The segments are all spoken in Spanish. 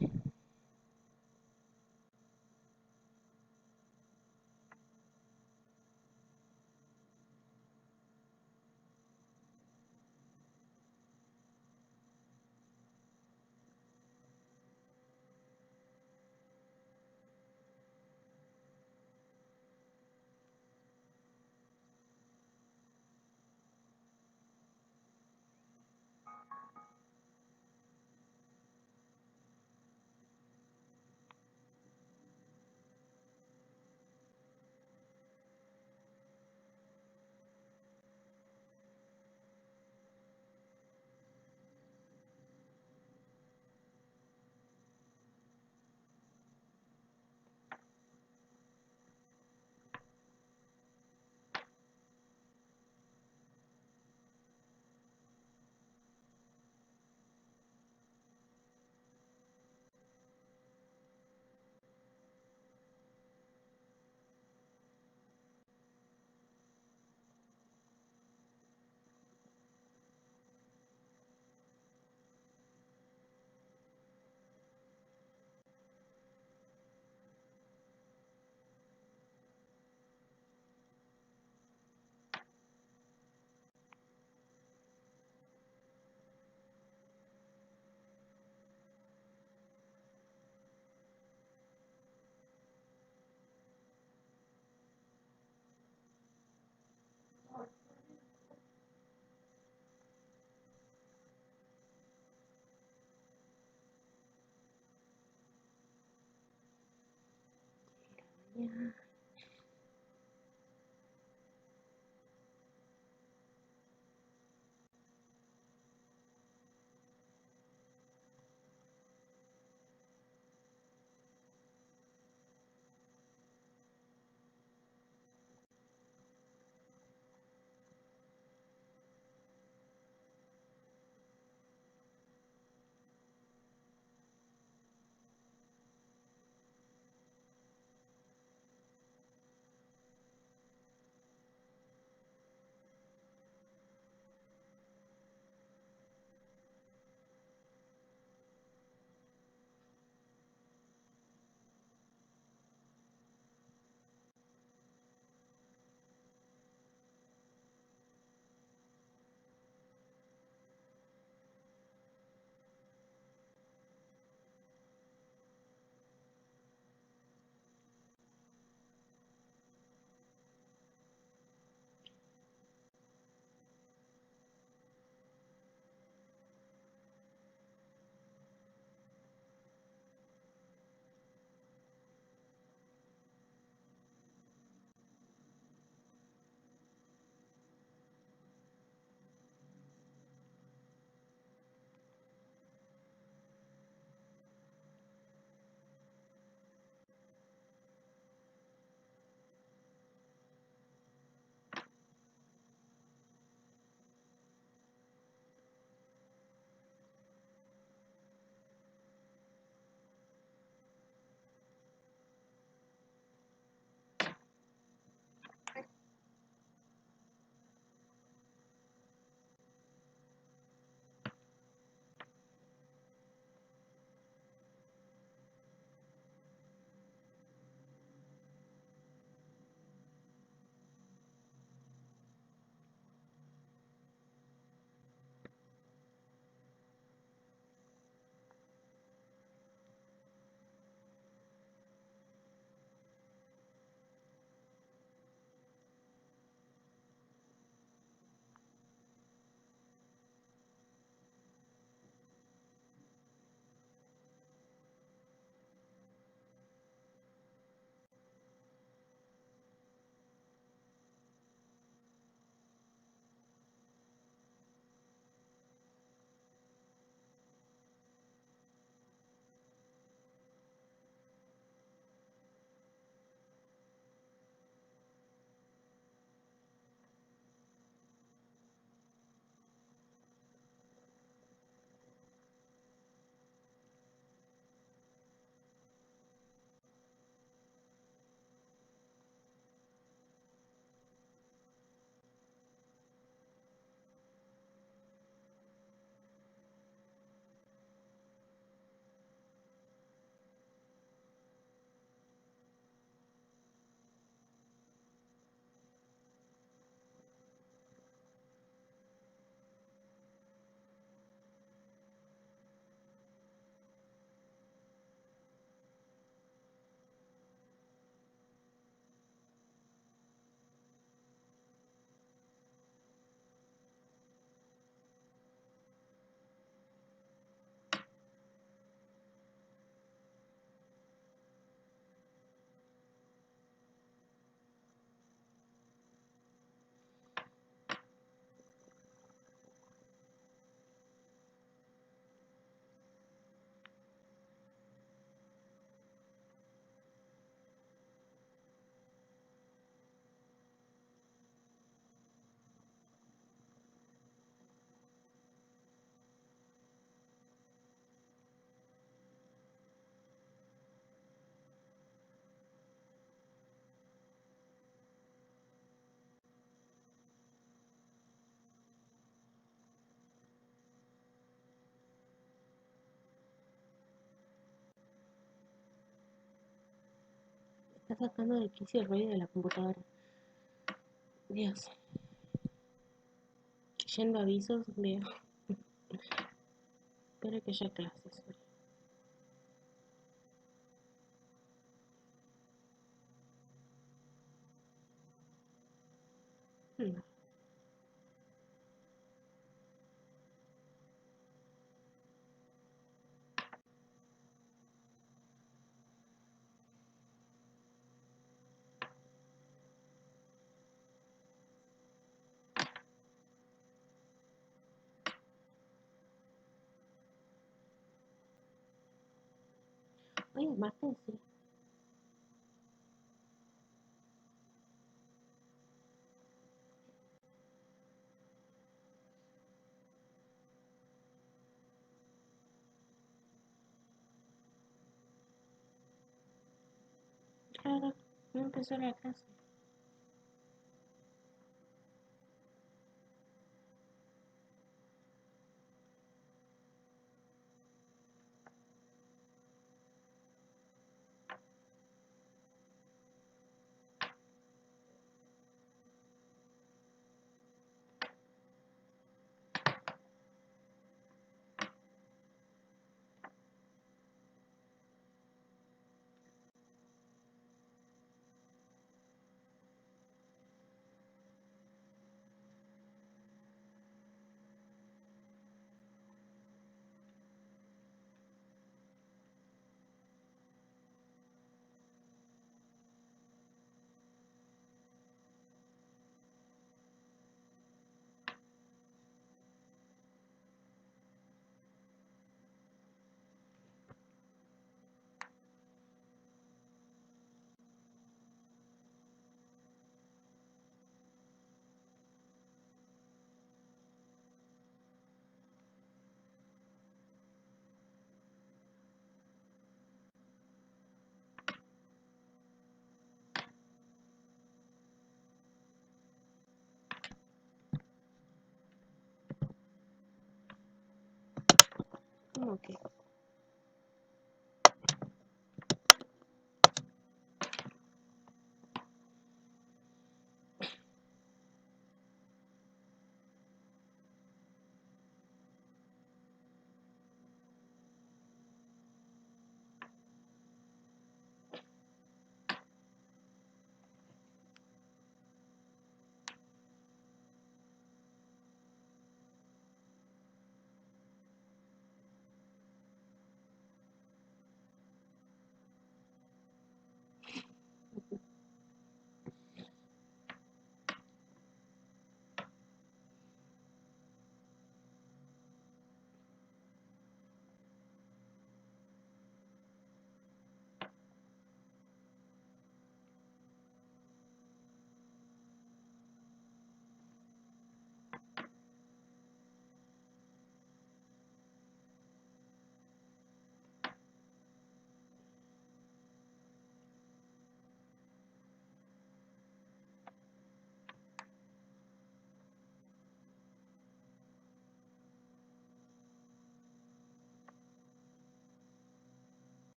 Ya. Está sacando de quicio el ruido de la computadora. Dios. Yendo a avisos, veo. Espero que haya clases hoy. No. Hoy es martes, sí. Claro, no empezó la clase. ¿Cómo que?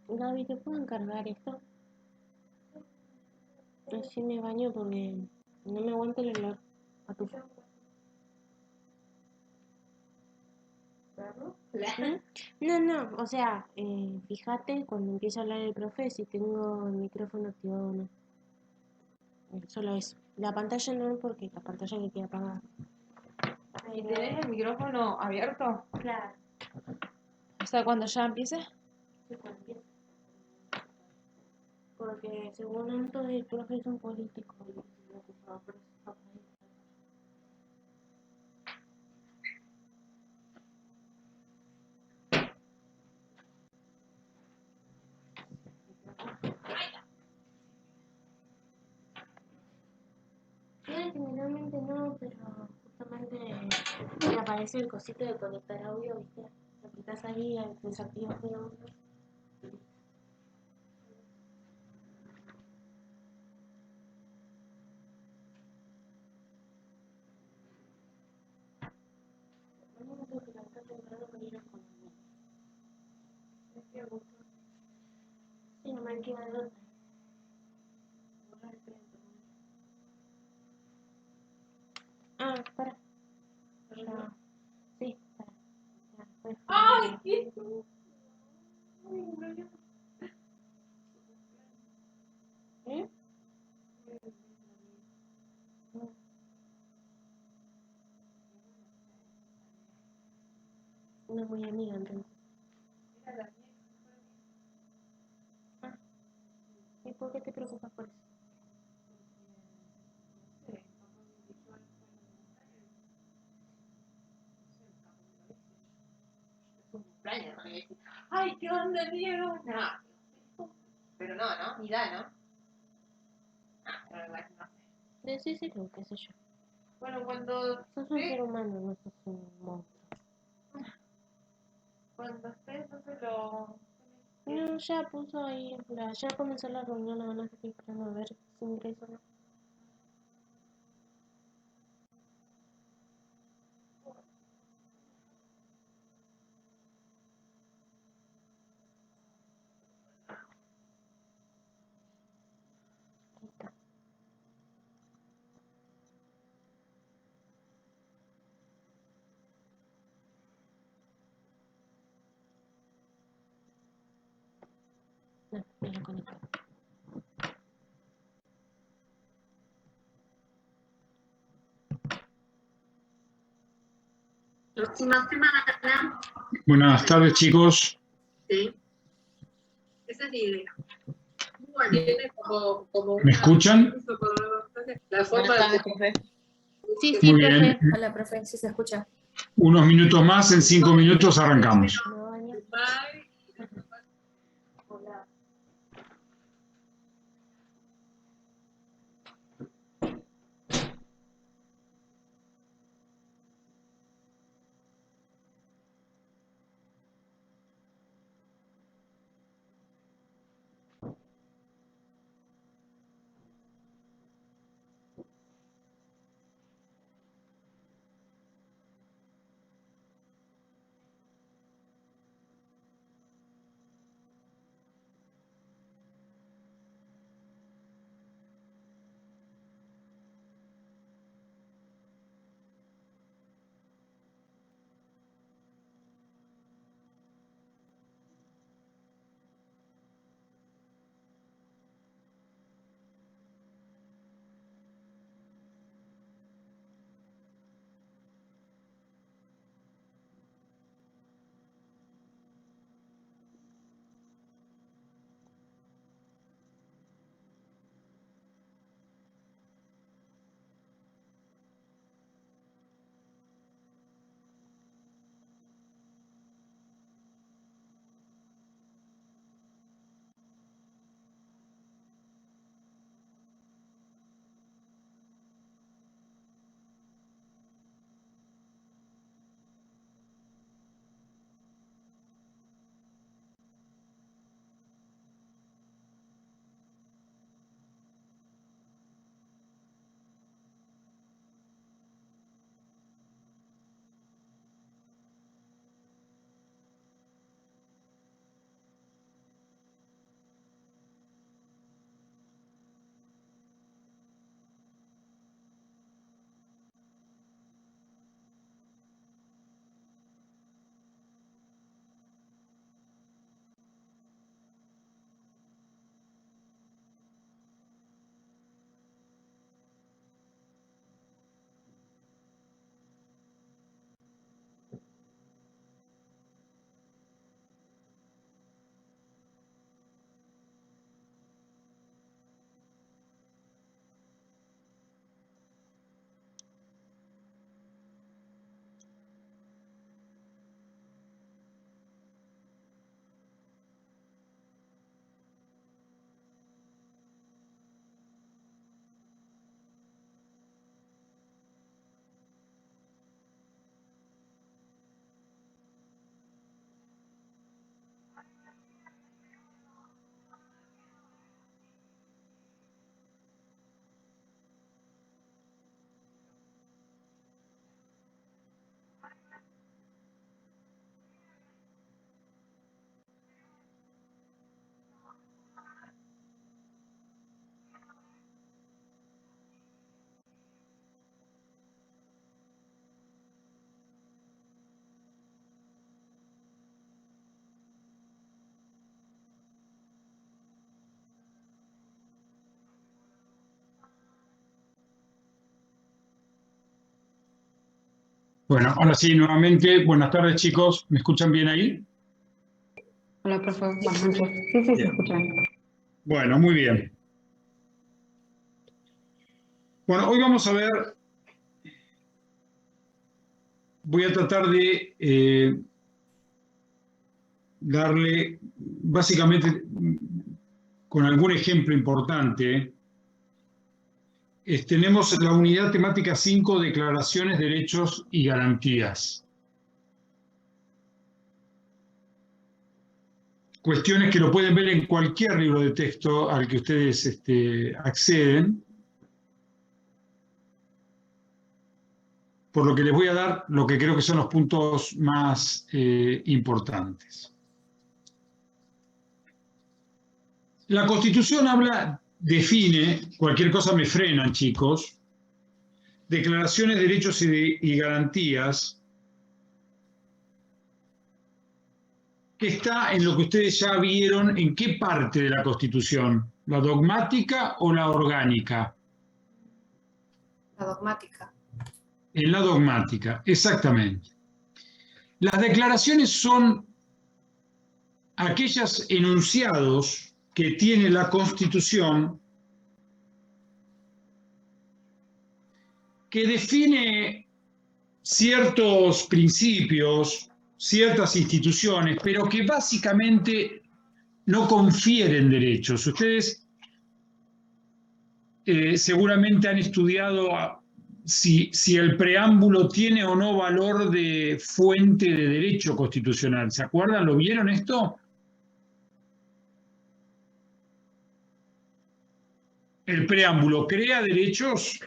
Gaby, ¿te puedo encargar esto? Así me baño porque no me aguanta el olor a tu. ¿Mm? No, no, o sea, fíjate cuando empieza a hablar el profe si tengo el micrófono activado o no. Solo eso. La pantalla no, porque la pantalla me queda apagada. ¿Y tenés el micrófono abierto? Claro, O sea, cuando ya empiece. sí, cuando empieza. Porque según Anto, el profe es un político y no ocupaba por eso está ahí. Generalmente no, pero justamente me aparece el cosito de conectar audio, ¿viste? Lo quitas ahí, desactivas mi audio. Sí, no me queda de otra. Ah, para. Ya. Sí, para. Ya, pues, ¡Ay! ¿Qué? ¿Eh? No, una muy amiga entonces. Ah, ¿y por qué te preocupas por eso? Cumpleaños, ¿no? Y decís, ¡ay, qué onda, Diego! No. Pero no, ¿no? Ni da, ¿no? Ah, pero igual, no sé. Decíselo, qué sé yo. Bueno, cuando Sos un ser esté, humano, no sos un monstruo. entonces lo... No, ya puso ahí, ya comenzó la reunión, nada más que estoy esperando a ver si ingreso o no. Listo. No, me lo conecto. Próxima semana. Buenas tardes, chicos. Sí, esa es la idea. Bueno, tiene como ¿Me escuchan? la forma Buenas tardes, de... profe. Sí, sí, Muy profe. bien. Hola, profe, sí se escucha. Unos minutos más, en 5 minutos arrancamos. ¿Me va a bañar? Hola. Bueno, ahora sí, nuevamente, buenas tardes chicos, ¿me escuchan bien ahí? Hola, profe. Buenas noches. Sí, se Bien. escuchan. Bueno, muy bien. Bueno, hoy vamos a ver, voy a tratar de darle, básicamente, con algún ejemplo importante, tenemos la unidad temática 5, declaraciones, derechos y garantías. Cuestiones que lo pueden ver en cualquier libro de texto al que ustedes acceden, por lo que les voy a dar lo que creo que son los puntos más importantes. La Constitución define, cualquier cosa me frenan, chicos, declaraciones, derechos y garantías, que está en lo que ustedes ya vieron, en qué parte de la Constitución, la dogmática o la orgánica. La dogmática. En la dogmática, exactamente. Las declaraciones son aquellos enunciados que tiene la Constitución que define ciertos principios, ciertas instituciones, pero que básicamente no confieren derechos. Ustedes seguramente han estudiado si el preámbulo tiene o no valor de fuente de derecho constitucional. ¿Se acuerdan? ¿Lo vieron esto? ¿El preámbulo crea derechos?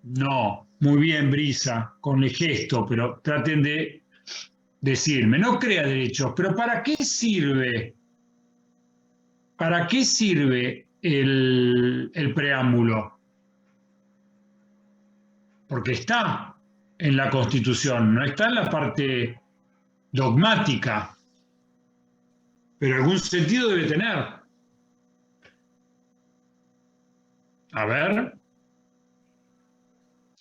No. Muy bien, Brisa, con el gesto, pero traten de decirme. No crea derechos, pero ¿para qué sirve? ¿Para qué sirve el preámbulo? Porque está en la Constitución, no está en la parte dogmática, pero algún sentido debe tener. A ver,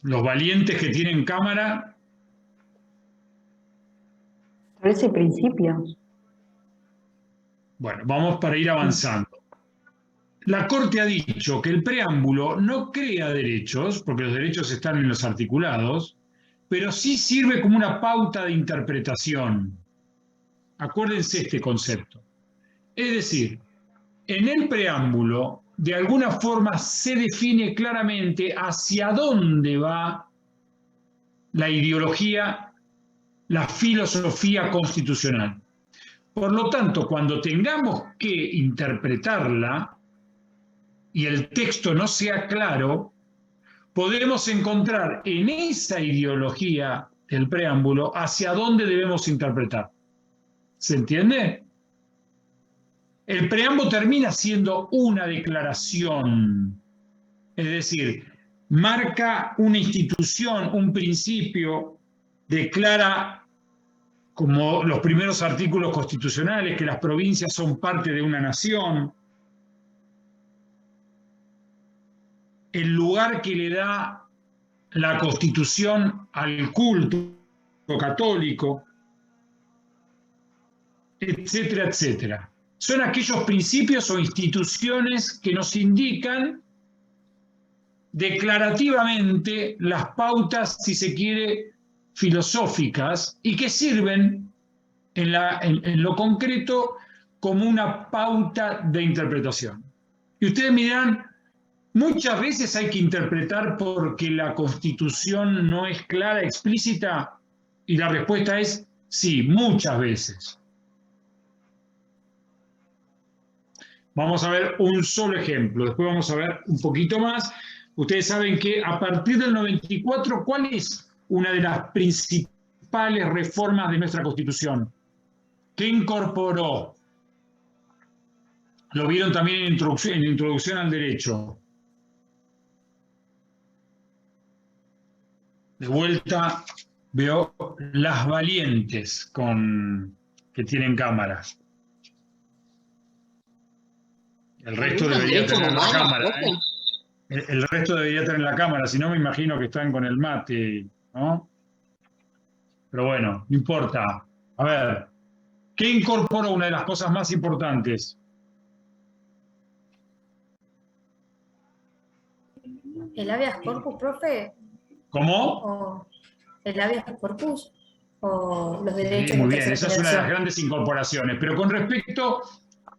los valientes que tienen cámara. Establece principios. Bueno, vamos para ir avanzando. La Corte ha dicho que el preámbulo no crea derechos, porque los derechos están en los articulados, pero sí sirve como una pauta de interpretación. Acuérdense este concepto. Es decir, en el preámbulo, de alguna forma se define claramente hacia dónde va la ideología, la filosofía constitucional. Por lo tanto, cuando tengamos que interpretarla y el texto no sea claro, podemos encontrar en esa ideología del preámbulo hacia dónde debemos interpretar. ¿Se entiende? El preámbulo termina siendo una declaración, es decir, marca una institución, un principio, declara, como los primeros artículos constitucionales, que las provincias son parte de una nación, el lugar que le da la Constitución al culto católico, etcétera, etcétera. Son aquellos principios o instituciones que nos indican declarativamente las pautas, si se quiere, filosóficas y que sirven en lo concreto como una pauta de interpretación. Y ustedes me dirán, muchas veces hay que interpretar porque la Constitución no es clara, explícita, y la respuesta es sí, muchas veces. Vamos a ver un solo ejemplo, después vamos a ver un poquito más. Ustedes saben que a partir del 94, ¿cuál es una de las principales reformas de nuestra Constitución? ¿Qué incorporó? Lo vieron también en introducción al derecho. De vuelta veo las valientes que tienen cámaras. El resto debería tener la cámara. El resto debería estar en la cámara, si no me imagino que están con el mate, ¿no? Pero bueno, no importa. A ver, ¿qué incorpora una de las cosas más importantes? ¿El habeas corpus, profe? ¿Cómo? ¿O el habeas corpus? ¿O los Sí, derechos muy de bien, tercera esa es una de las generación? grandes incorporaciones. Pero con respecto,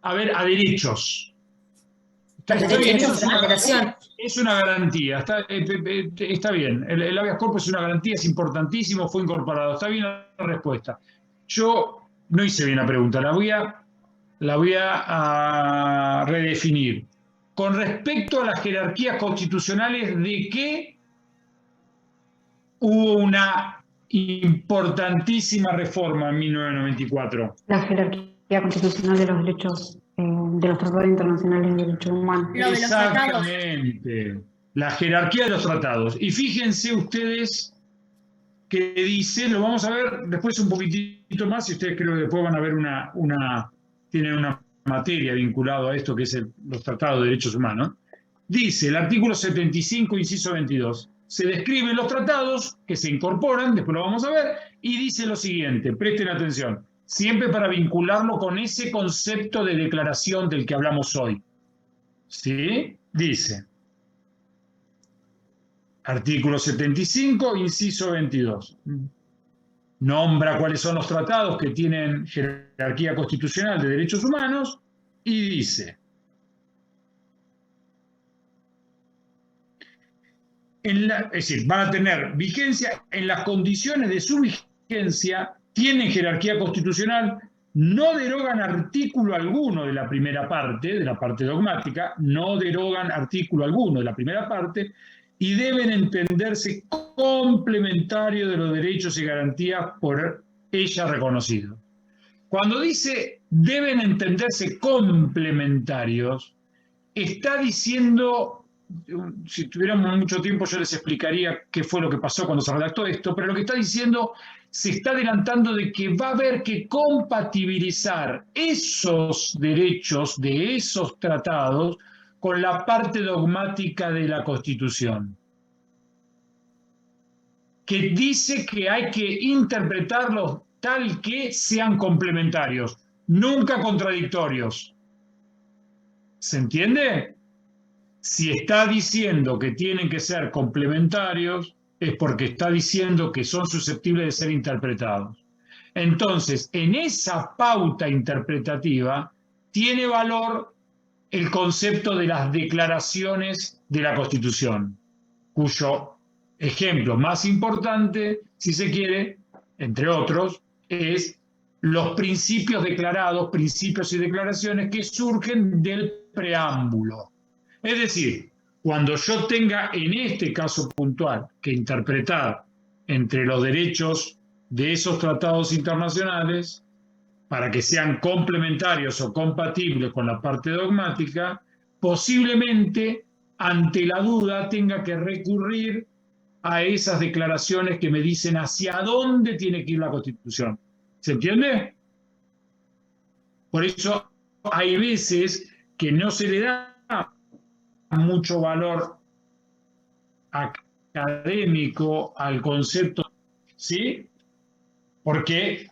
a ver, a derechos. Los Está derechos bien, de eso tercera generación. es una garantía, está bien. El habeas corpus es una garantía, es importantísimo, fue incorporado. Está bien la respuesta. Yo no hice bien la pregunta, la voy a redefinir. Con respecto a las jerarquías constitucionales, ¿de qué hubo una importantísima reforma en 1994? La jerarquía constitucional de los derechos, de los tratados internacionales de derechos humanos. Lo de los tratados. Exactamente. La jerarquía de los tratados. Y fíjense ustedes que dice, lo vamos a ver después un poquitito más, y ustedes creo que después van a ver tienen una materia vinculada a esto que es los tratados de derechos humanos. Dice el artículo 75, inciso 22. Se describen los tratados que se incorporan, después lo vamos a ver, y dice lo siguiente, presten atención, siempre para vincularlo con ese concepto de declaración del que hablamos hoy. ¿Sí? Dice, artículo 75, inciso 22. Nombra cuáles son los tratados que tienen jerarquía constitucional de derechos humanos y dice, es decir, van a tener vigencia en las condiciones de su vigencia, tienen jerarquía constitucional, no derogan artículo alguno de la primera parte, de la parte dogmática, no derogan artículo alguno de la primera parte, y deben entenderse complementarios de los derechos y garantías por ella reconocidos. Cuando dice deben entenderse complementarios, está diciendo, si tuviéramos mucho tiempo yo les explicaría qué fue lo que pasó cuando se redactó esto, pero lo que está diciendo se está adelantando de que va a haber que compatibilizar esos derechos de esos tratados con la parte dogmática de la Constitución, que dice que hay que interpretarlos tal que sean complementarios, nunca contradictorios. ¿Se entiende? Si está diciendo que tienen que ser complementarios, es porque está diciendo que son susceptibles de ser interpretados. Entonces, en esa pauta interpretativa tiene valor el concepto de las declaraciones de la Constitución, cuyo ejemplo más importante, si se quiere, entre otros, es los principios declarados, principios y declaraciones que surgen del preámbulo. Es decir, cuando yo tenga en este caso puntual que interpretar entre los derechos de esos tratados internacionales, para que sean complementarios o compatibles con la parte dogmática, posiblemente ante la duda tenga que recurrir a esas declaraciones que me dicen hacia dónde tiene que ir la Constitución. ¿Se entiende? Por eso hay veces que no se le da mucho valor académico al concepto, ¿sí? Porque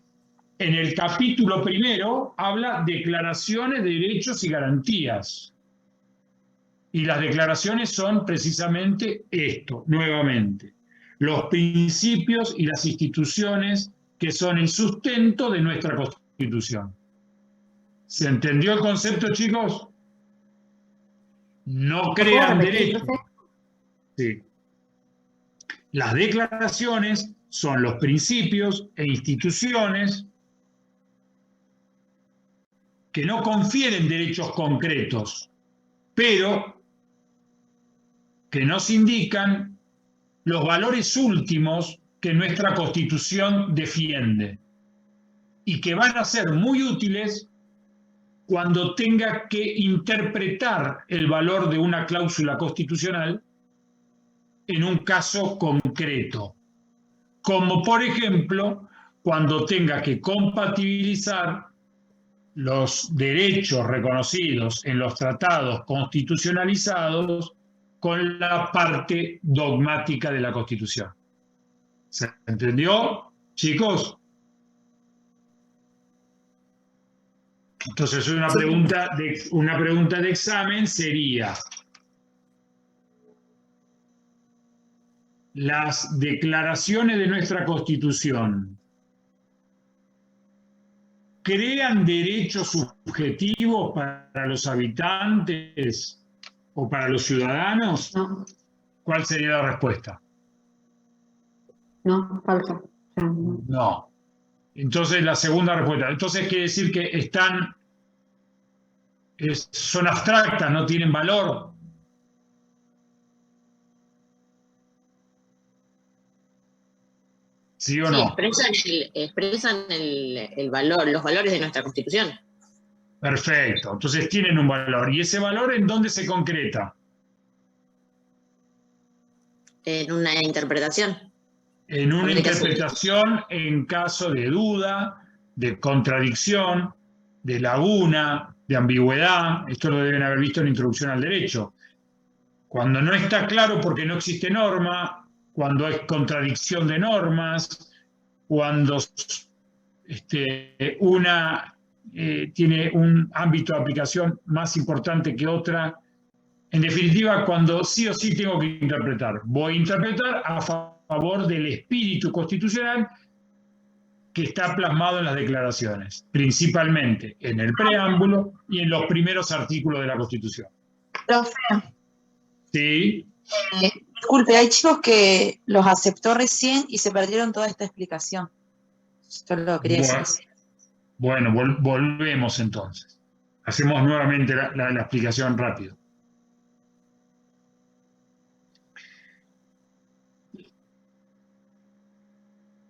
en el capítulo primero habla declaraciones de derechos y garantías. Y las declaraciones son precisamente esto, nuevamente. Los principios y las instituciones que son el sustento de nuestra Constitución. ¿Se entendió el concepto, chicos? No crean derechos. Sí. Las declaraciones son los principios e instituciones que no confieren derechos concretos, pero que nos indican los valores últimos que nuestra Constitución defiende y que van a ser muy útiles cuando tenga que interpretar el valor de una cláusula constitucional en un caso concreto, como por ejemplo cuando tenga que compatibilizar los derechos reconocidos en los tratados constitucionalizados con la parte dogmática de la Constitución. ¿Se entendió, chicos? Entonces, una pregunta de examen sería: las declaraciones de nuestra Constitución ¿crean derechos subjetivos para los habitantes o para los ciudadanos? No, ¿Cuál sería la respuesta? no, falso. O sea, no. No. Entonces, la segunda respuesta. Entonces, quiere decir que son abstractas, no tienen valor. ¿Sí o Sí, no? expresan el valor, los valores de nuestra Constitución. Perfecto. Entonces tienen un valor. ¿Y ese valor en dónde se concreta? En una interpretación. En una Comunicación. interpretación en caso de duda, de contradicción, de laguna, de ambigüedad. Esto lo deben haber visto en la Introducción al Derecho. Cuando no está claro porque no existe norma, cuando hay contradicción de normas, cuando una tiene un ámbito de aplicación más importante que otra. En definitiva, cuando sí o sí tengo que interpretar. Voy a interpretar a favor del espíritu constitucional que está plasmado en las declaraciones, principalmente en el preámbulo y en los primeros artículos de la Constitución. Profe, ¿Sí? disculpe, hay chicos que los aceptó recién y se perdieron toda esta explicación. Solo quería decir eso. Bueno, volvemos entonces. Hacemos nuevamente la explicación rápido.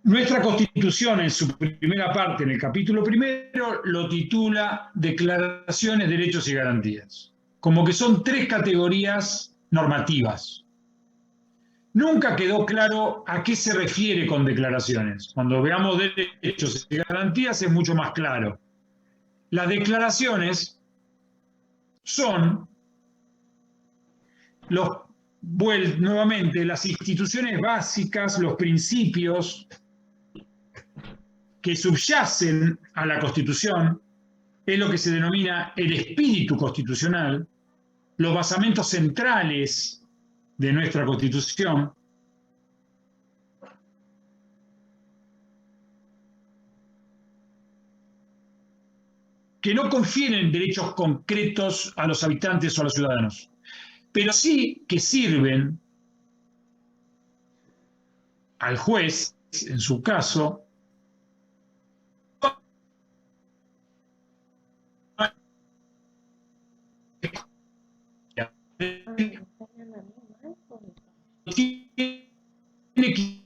Nuestra Constitución, en su primera parte, en el capítulo primero, lo titula Declaraciones, Derechos y Garantías. Como que son tres categorías normativas. Nunca quedó claro a qué se refiere con declaraciones. Cuando veamos derechos y garantías es mucho más claro. Las declaraciones son nuevamente las instituciones básicas, los principios que subyacen a la Constitución, es lo que se denomina el espíritu constitucional, los basamentos centrales de nuestra Constitución, que no confieren derechos concretos a los habitantes o a los ciudadanos, pero sí que sirven al juez, en su caso, tiene que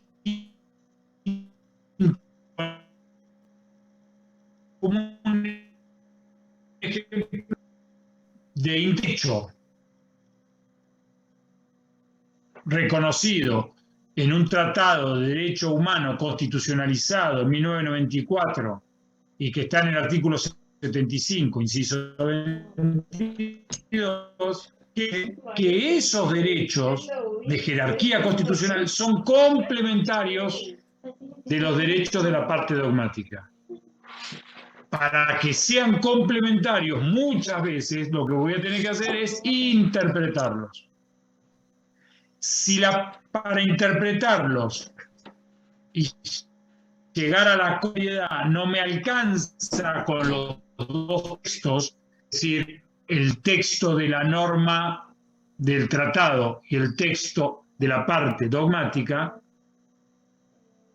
como un ejemplo de intecho reconocido en un tratado de derecho humano constitucionalizado en 1994 y que está en el artículo 75, inciso 22, que esos derechos de jerarquía constitucional son complementarios de los derechos de la parte dogmática. Para que sean complementarios, muchas veces lo que voy a tener que hacer es interpretarlos. Para interpretarlos y llegar a la comunidad no me alcanza con los dos textos, es decir, el texto de la norma del tratado y el texto de la parte dogmática,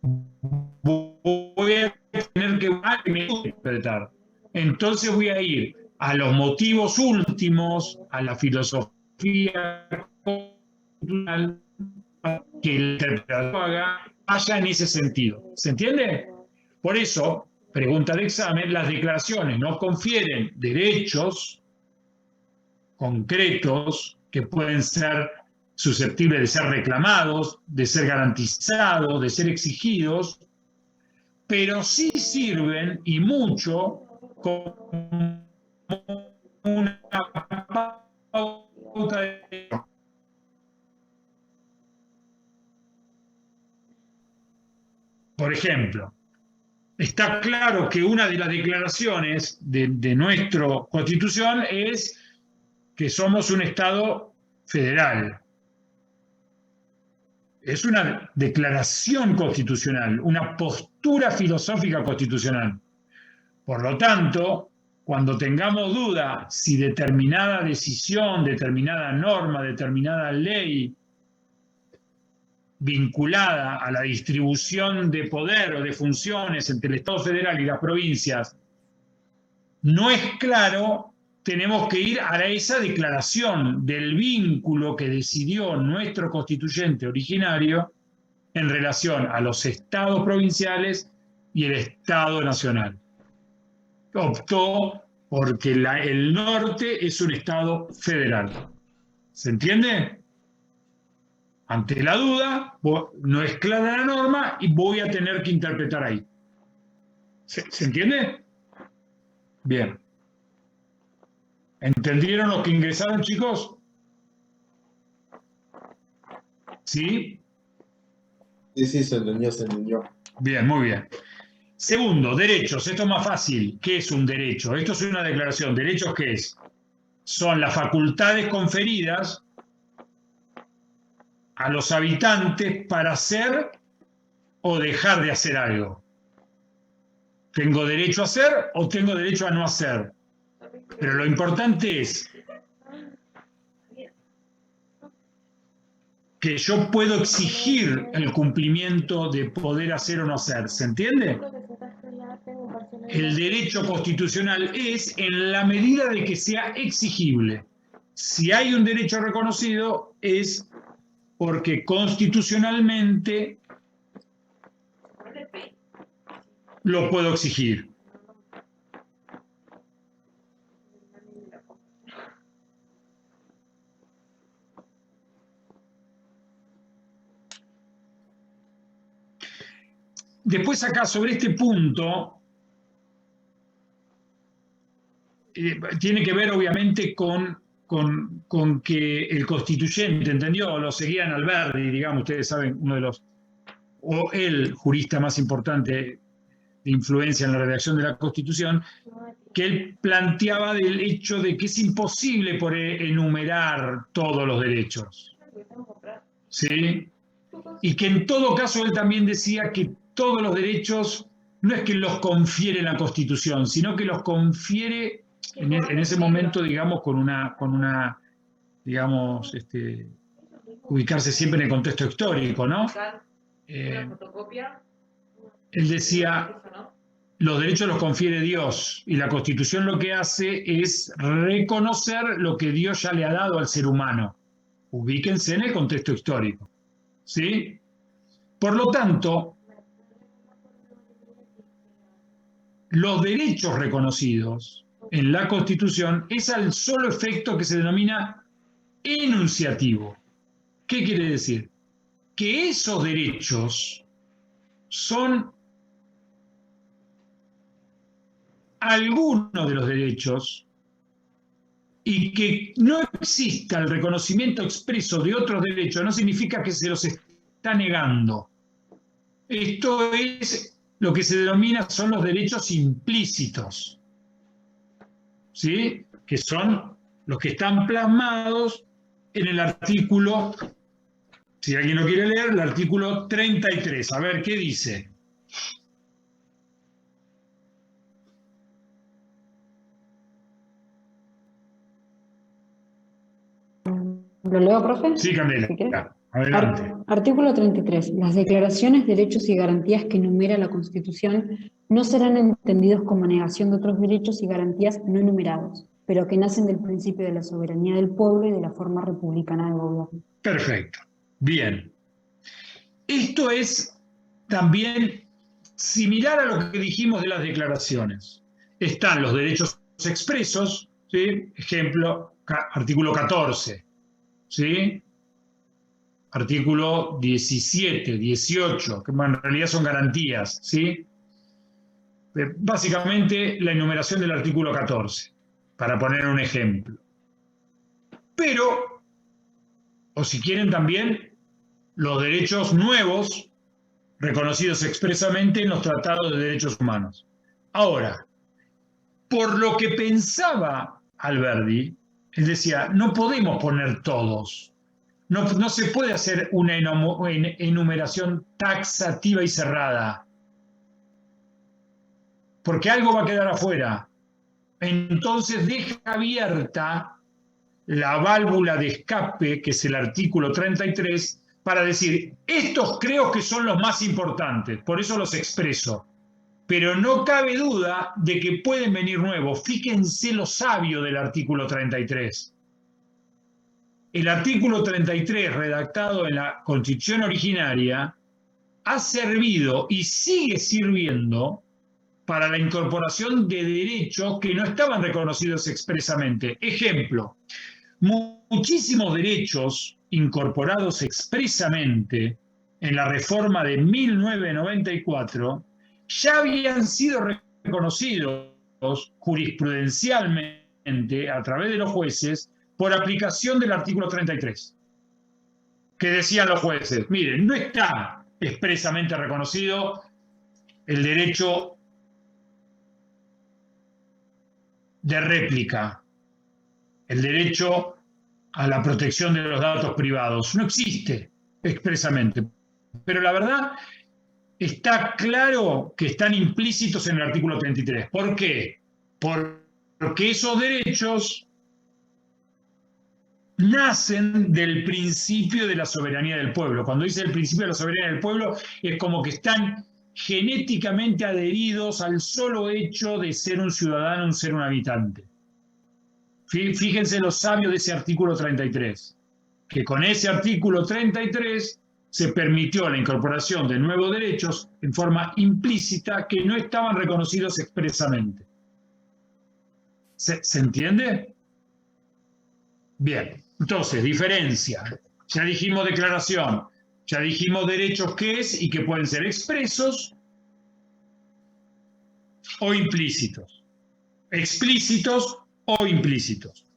voy a tener que interpretar. Entonces voy a ir a los motivos últimos, a la filosofía constitucional, que el interpretador vaya en ese sentido. ¿Se entiende? Por eso, pregunta de examen, las declaraciones no confieren derechos concretos que pueden ser susceptibles de ser reclamados, de ser garantizados, de ser exigidos, pero sí sirven, y mucho, como una pauta de ejemplo, está claro que una de las declaraciones de nuestra Constitución es que somos un Estado federal. Es una declaración constitucional, una postura filosófica constitucional. Por lo tanto, cuando tengamos duda si determinada decisión, determinada norma, determinada ley vinculada a la distribución de poder o de funciones entre el Estado federal y las provincias no es claro, tenemos que ir a esa declaración del vínculo que decidió nuestro constituyente originario en relación a los estados provinciales y el Estado nacional. Optó porque el norte es un Estado federal. ¿Se entiende? Ante la duda, no es clara la norma y voy a tener que interpretar ahí. ¿Se entiende? Bien. ¿Entendieron los que ingresaron, chicos? ¿Sí? Sí, se entendió. Bien, muy bien. Segundo, derechos. Esto es más fácil. ¿Qué es un derecho? Esto es una declaración. ¿Derechos qué es? Son las facultades conferidas a los habitantes para hacer o dejar de hacer algo. ¿Tengo derecho a hacer o tengo derecho a no hacer? Pero lo importante es que yo puedo exigir el cumplimiento de poder hacer o no hacer. ¿Se entiende? El derecho constitucional es en la medida de que sea exigible. Si hay un derecho reconocido es porque constitucionalmente lo puedo exigir. Después acá sobre este punto tiene que ver obviamente con que el constituyente, ¿entendió? Lo seguían Alberdi, digamos, ustedes saben, uno de los, o el jurista más importante de influencia en la redacción de la Constitución, que él planteaba del hecho de que es imposible poder enumerar todos los derechos. ¿Sí? Y que en todo caso él también decía que todos los derechos no es que los confiere la Constitución, sino que los confiere en ese momento, digamos, con una digamos, ubicarse siempre en el contexto histórico, ¿no? Él decía, los derechos los confiere Dios y la Constitución lo que hace es reconocer lo que Dios ya le ha dado al ser humano. Ubíquense en el contexto histórico, ¿sí? Por lo tanto, los derechos reconocidos en la Constitución es al solo efecto que se denomina enunciativo. ¿Qué quiere decir? Que esos derechos son algunos de los derechos y que no exista el reconocimiento expreso de otros derechos no significa que se los está negando. Esto es lo que se denomina, son los derechos implícitos, ¿sí? Que son los que están plasmados en el artículo, si alguien lo quiere leer, el artículo 33. A ver, ¿qué dice? ¿Lo leo, profe? Sí, Candela. Si quieres. Adelante. Artículo 33. Las declaraciones, derechos y garantías que enumera la Constitución no serán entendidos como negación de otros derechos y garantías no enumerados, pero que nacen del principio de la soberanía del pueblo y de la forma republicana de gobierno. Perfecto. Bien. Esto es también similar a lo que dijimos de las declaraciones. Están los derechos expresos, ¿sí? Ejemplo, artículo 14, ¿sí? Artículo 17, 18, que en realidad son garantías, ¿sí? Básicamente la enumeración del artículo 14, para poner un ejemplo. Pero, o si quieren también, los derechos nuevos reconocidos expresamente en los tratados de derechos humanos. Ahora, por lo que pensaba Alberdi, él decía, no podemos poner todos. No se puede hacer una enumeración taxativa y cerrada, porque algo va a quedar afuera. Entonces deja abierta la válvula de escape, que es el artículo 33, para decir, estos creo que son los más importantes, por eso los expreso. Pero no cabe duda de que pueden venir nuevos. Fíjense lo sabio del artículo 33. El artículo 33, redactado en la Constitución originaria, ha servido y sigue sirviendo para la incorporación de derechos que no estaban reconocidos expresamente. Ejemplo, muchísimos derechos incorporados expresamente en la reforma de 1994 ya habían sido reconocidos jurisprudencialmente a través de los jueces por aplicación del artículo 33. Que decían los jueces, miren, no está expresamente reconocido el derecho de réplica, el derecho a la protección de los datos privados. No existe expresamente. Pero la verdad, está claro que están implícitos en el artículo 33. ¿Por qué? Porque esos derechos nacen del principio de la soberanía del pueblo. Cuando dice el principio de la soberanía del pueblo, es como que están genéticamente adheridos al solo hecho de ser un ciudadano, ser un habitante. Fíjense lo sabio de ese artículo 33, que con ese artículo 33 se permitió la incorporación de nuevos derechos en forma implícita que no estaban reconocidos expresamente. ¿Se entiende? Bien, entonces, diferencia. Ya dijimos declaración, ya dijimos derechos que es y que pueden ser expresos o implícitos. Explícitos o implícitos.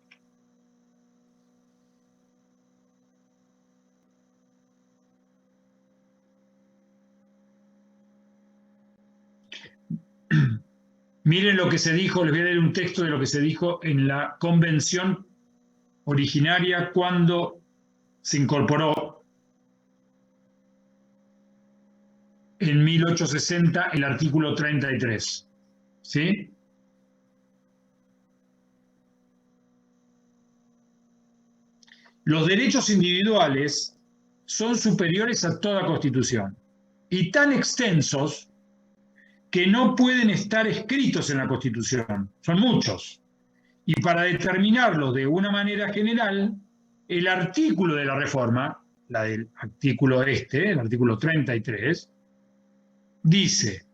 Miren lo que se dijo, les voy a leer un texto de lo que se dijo en la convención originaria cuando se incorporó en 1860 el artículo 33. ¿Sí? Los derechos individuales son superiores a toda constitución y tan extensos que no pueden estar escritos en la Constitución. Son muchos. Y para determinarlos de una manera general, el artículo de la reforma, la del artículo el artículo 33, dice,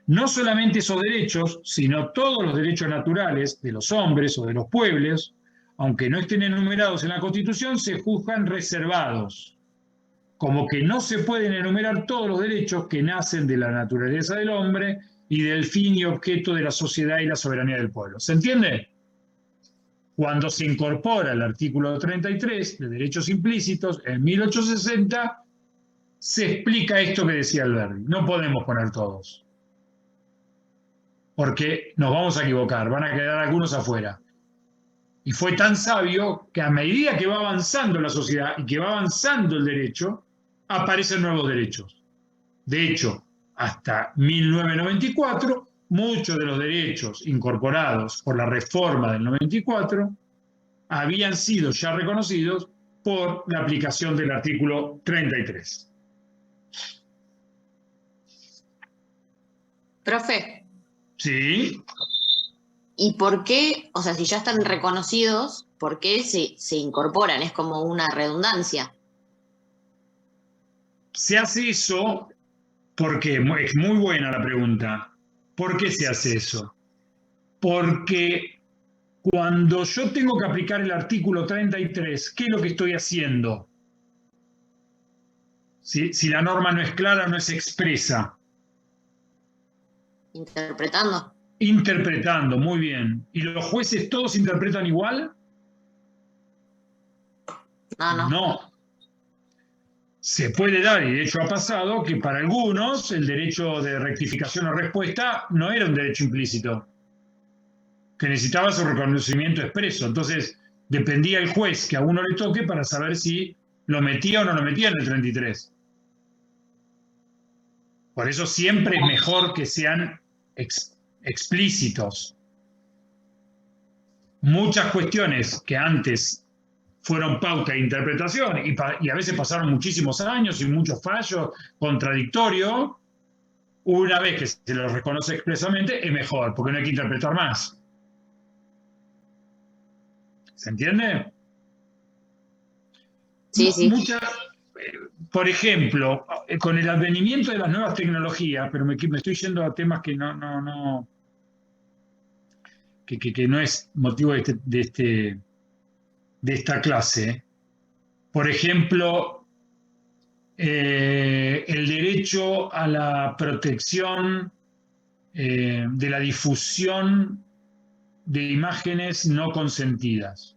no solamente esos derechos, sino todos los derechos naturales de los hombres o de los pueblos, aunque no estén enumerados en la Constitución, se juzgan reservados, como que no se pueden enumerar todos los derechos que nacen de la naturaleza del hombre y del fin y objeto de la sociedad y la soberanía del pueblo. ¿Se entiende? Cuando se incorpora el artículo 33 de derechos implícitos en 1860, se explica esto que decía Alberdi. No podemos poner todos, porque nos vamos a equivocar, van a quedar algunos afuera. Y fue tan sabio que a medida que va avanzando la sociedad y que va avanzando el derecho, aparecen nuevos derechos. De hecho, hasta 1994, muchos de los derechos incorporados por la reforma del 94 habían sido ya reconocidos por la aplicación del artículo 33. Profe, ¿Sí? ¿y por qué, o sea, si ya están reconocidos, por qué se incorporan? Es como una redundancia. Se hace eso porque, es muy buena la pregunta, ¿por qué se hace eso? Porque cuando yo tengo que aplicar el artículo 33, ¿qué es lo que estoy haciendo? Si la norma no es clara, no es expresa. Interpretando. Interpretando, muy bien. ¿Y los jueces todos interpretan igual? No. No. se puede dar, y de hecho ha pasado, que para algunos el derecho de rectificación o respuesta no era un derecho implícito, que necesitaba su reconocimiento expreso. Entonces, dependía el juez que a uno le toque para saber si lo metía o no lo metía en el 33. Por eso siempre es mejor que sean explícitos. Muchas cuestiones que antes fueron pauta de interpretación y a veces pasaron muchísimos años y muchos fallos contradictorios, una vez que se los reconoce expresamente es mejor, porque no hay que interpretar más. ¿Se entiende? Sí, sí. Por ejemplo, con el advenimiento de las nuevas tecnologías, pero me estoy yendo a temas que no es motivo de esta clase. Por ejemplo, el derecho a la protección de la difusión de imágenes no consentidas.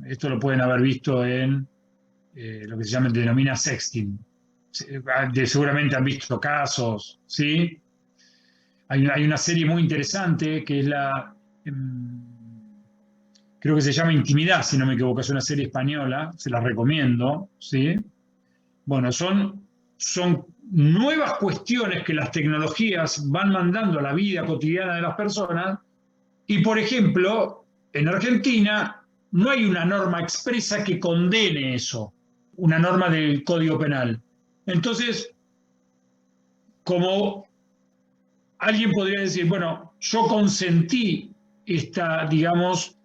Esto lo pueden haber visto en lo que se denomina sexting. Seguramente han visto casos, ¿sí? Hay una serie muy interesante que es creo que se llama Intimidad, si no me equivoco, es una serie española, se la recomiendo, ¿sí? Bueno, son nuevas cuestiones que las tecnologías van mandando a la vida cotidiana de las personas y, por ejemplo, en Argentina no hay una norma expresa que condene eso, una norma del Código Penal. Entonces, como alguien podría decir, bueno, yo consentí esta, digamos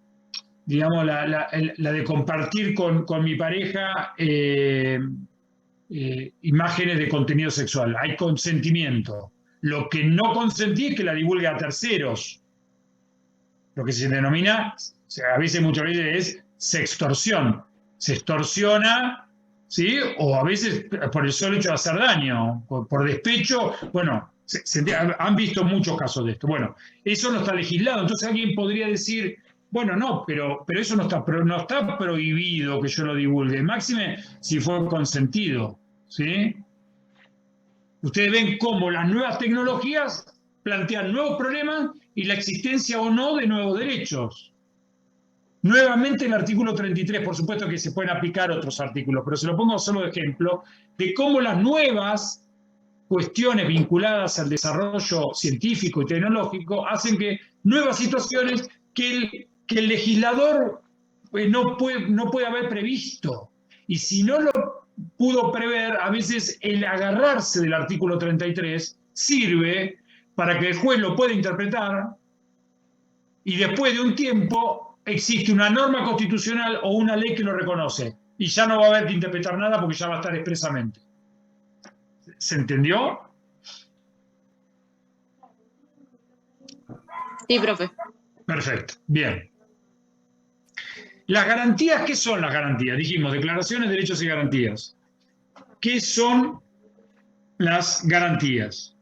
la de compartir con mi pareja imágenes de contenido sexual. Hay consentimiento. Lo que no consentí es que la divulgue a terceros. Lo que se denomina, a veces, muchas veces, es sextorsión. Se extorsiona, ¿sí? O a veces por el solo hecho de hacer daño, por despecho. Bueno, han visto muchos casos de esto. Bueno, eso no está legislado. Entonces alguien podría decir, bueno, no, pero eso no está prohibido que yo lo divulgue. Máxime si fue consentido, ¿sí? Ustedes ven cómo las nuevas tecnologías plantean nuevos problemas y la existencia o no de nuevos derechos. Nuevamente el artículo 33, por supuesto que se pueden aplicar otros artículos, pero se lo pongo solo de ejemplo de cómo las nuevas cuestiones vinculadas al desarrollo científico y tecnológico hacen que nuevas situaciones que el legislador no puede haber previsto. Y si no lo pudo prever, a veces el agarrarse del artículo 33 sirve para que el juez lo pueda interpretar y después de un tiempo existe una norma constitucional o una ley que lo reconoce y ya no va a haber que interpretar nada porque ya va a estar expresamente. ¿Se entendió? Sí, profe. Perfecto, bien. Las garantías, ¿qué son las garantías? Dijimos, declaraciones, derechos y garantías. ¿Qué son las garantías?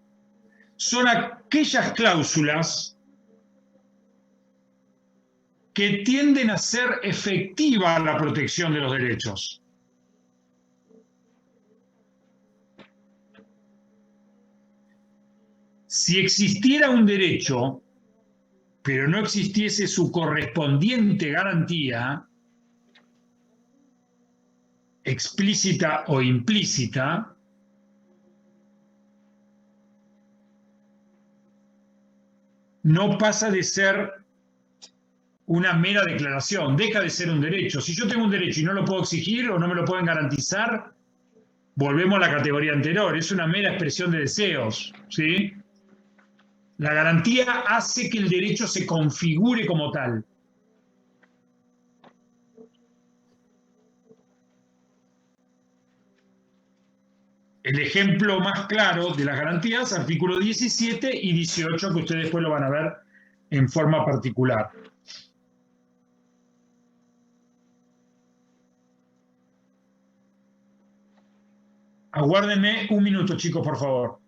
Son aquellas cláusulas que tienden a ser efectiva la protección de los derechos. Si existiera un derecho, pero no existiese su correspondiente garantía, explícita o implícita, no pasa de ser una mera declaración, deja de ser un derecho. Si yo tengo un derecho y no lo puedo exigir o no me lo pueden garantizar, volvemos a la categoría anterior, es una mera expresión de deseos, ¿sí? La garantía hace que el derecho se configure como tal. El ejemplo más claro de las garantías, artículos 17 y 18, que ustedes después lo van a ver en forma particular. Aguárdenme un minuto, chicos, por favor.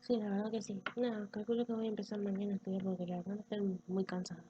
Sí, la verdad que sí. Nada, calculo que voy a empezar mañana a estudiar porque la verdad estoy muy cansada.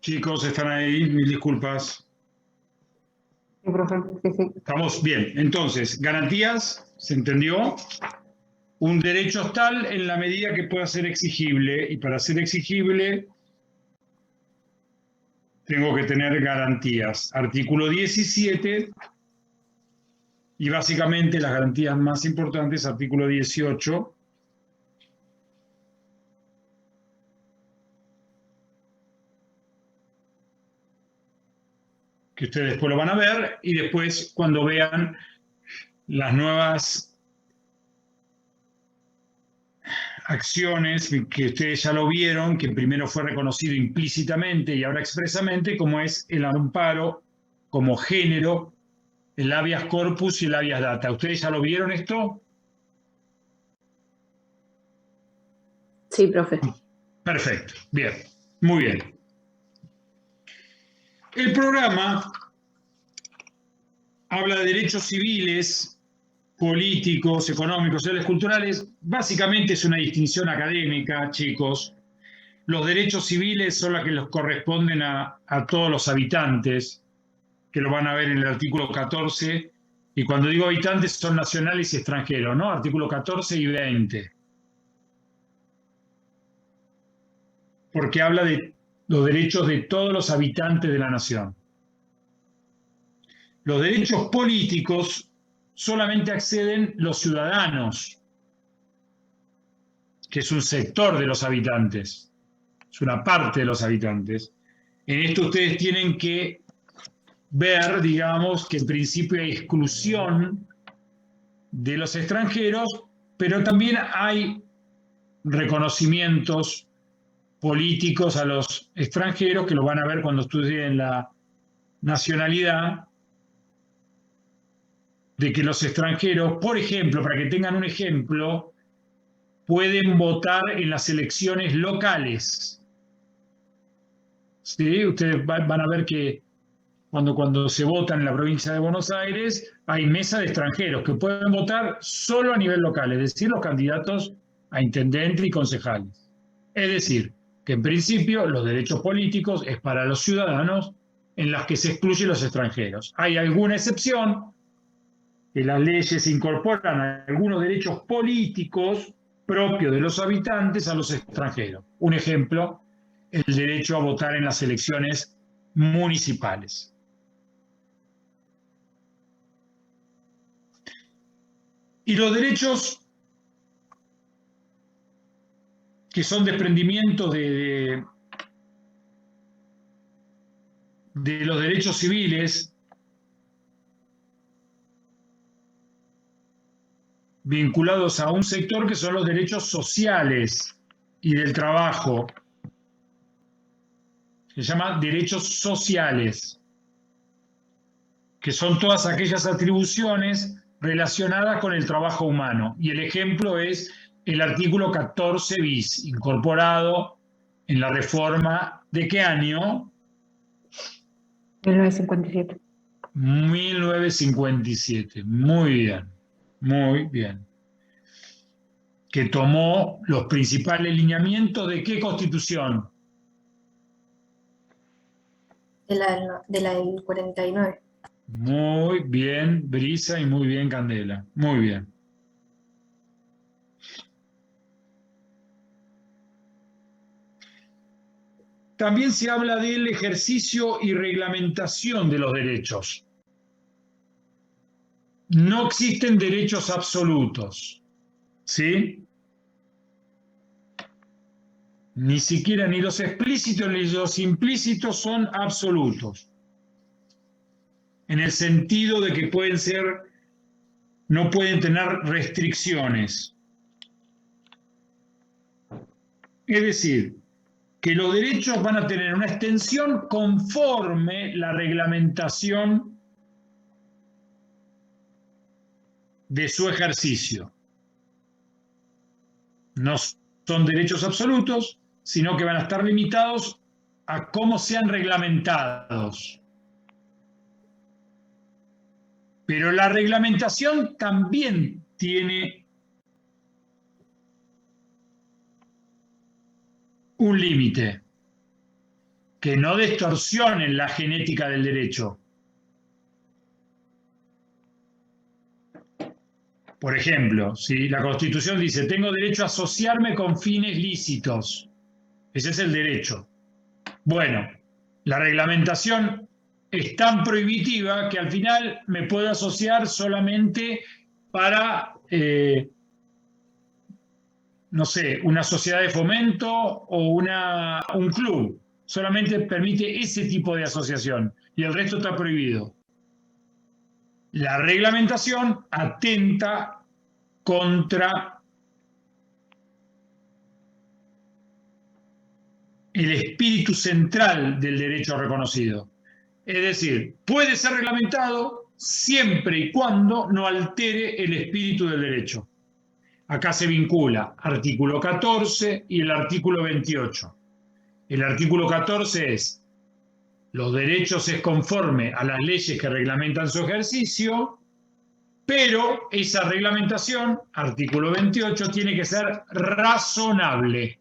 Chicos, están ahí, mil disculpas. Sí, profe, sí, sí. Estamos bien. Entonces, garantías, ¿se entendió? Un derecho es tal en la medida que pueda ser exigible, y para ser exigible tengo que tener garantías. Artículo 17, y básicamente las garantías más importantes, artículo 18, que ustedes después lo van a ver, y después cuando vean las nuevas acciones que ustedes ya lo vieron, que primero fue reconocido implícitamente y ahora expresamente, como es el amparo como género, el habeas corpus y el habeas data. ¿Ustedes ya lo vieron esto? Sí, profe. Perfecto, bien, muy bien. El programa habla de derechos civiles, políticos, económicos, sociales, culturales. Básicamente es una distinción académica, chicos. Los derechos civiles son los que les corresponden a todos los habitantes, que lo van a ver en el artículo 14, y cuando digo habitantes son nacionales y extranjeros, ¿no? Artículo 14 y 20. Porque habla de los derechos de todos los habitantes de la nación. Los derechos políticos solamente acceden los ciudadanos, que es un sector de los habitantes, es una parte de los habitantes. En esto ustedes tienen que ver, digamos, que en principio hay exclusión de los extranjeros, pero también hay reconocimientos políticos a los extranjeros, que lo van a ver cuando estudien la nacionalidad, de que los extranjeros, por ejemplo, para que tengan un ejemplo, pueden votar en las elecciones locales. ¿Sí? Ustedes van a ver que cuando se vota en la provincia de Buenos Aires, hay mesa de extranjeros que pueden votar solo a nivel local, es decir, los candidatos a intendente y concejales. Es decir, que en principio los derechos políticos es para los ciudadanos, en las que se excluyen los extranjeros. Hay alguna excepción, que las leyes incorporan algunos derechos políticos propios de los habitantes a los extranjeros. Un ejemplo, el derecho a votar en las elecciones municipales. Y los derechos que son desprendimientos de los derechos civiles, vinculados a un sector, que son los derechos sociales y del trabajo. Se llama derechos sociales, que son todas aquellas atribuciones relacionadas con el trabajo humano. Y el ejemplo es el artículo 14 bis, incorporado en la reforma ¿de qué año? 1957. 1957. Muy bien, muy bien. Que tomó los principales lineamientos ¿de qué constitución? De la del 49. Muy bien, Brisa, y muy bien, Candela. Muy bien. También se habla del ejercicio y reglamentación de los derechos. No existen derechos absolutos, ¿sí? Ni siquiera ni los explícitos ni los implícitos son absolutos. En el sentido de que pueden ser, no pueden tener restricciones. Es decir, que los derechos van a tener una extensión conforme la reglamentación de su ejercicio. No son derechos absolutos, sino que van a estar limitados a cómo sean reglamentados. Pero la reglamentación también tiene un límite, que no distorsionen la genética del derecho. Por ejemplo, si la Constitución dice, tengo derecho a asociarme con fines lícitos, ese es el derecho. Bueno, la reglamentación es tan prohibitiva que al final me puedo asociar solamente para, no sé, una sociedad de fomento o un club. Solamente permite ese tipo de asociación y el resto está prohibido. La reglamentación atenta contra el espíritu central del derecho reconocido. Es decir, puede ser reglamentado siempre y cuando no altere el espíritu del derecho. Acá se vincula artículo 14 y el artículo 28. El artículo 14 es: los derechos es conforme a las leyes que reglamentan su ejercicio, pero esa reglamentación, artículo 28, tiene que ser razonable.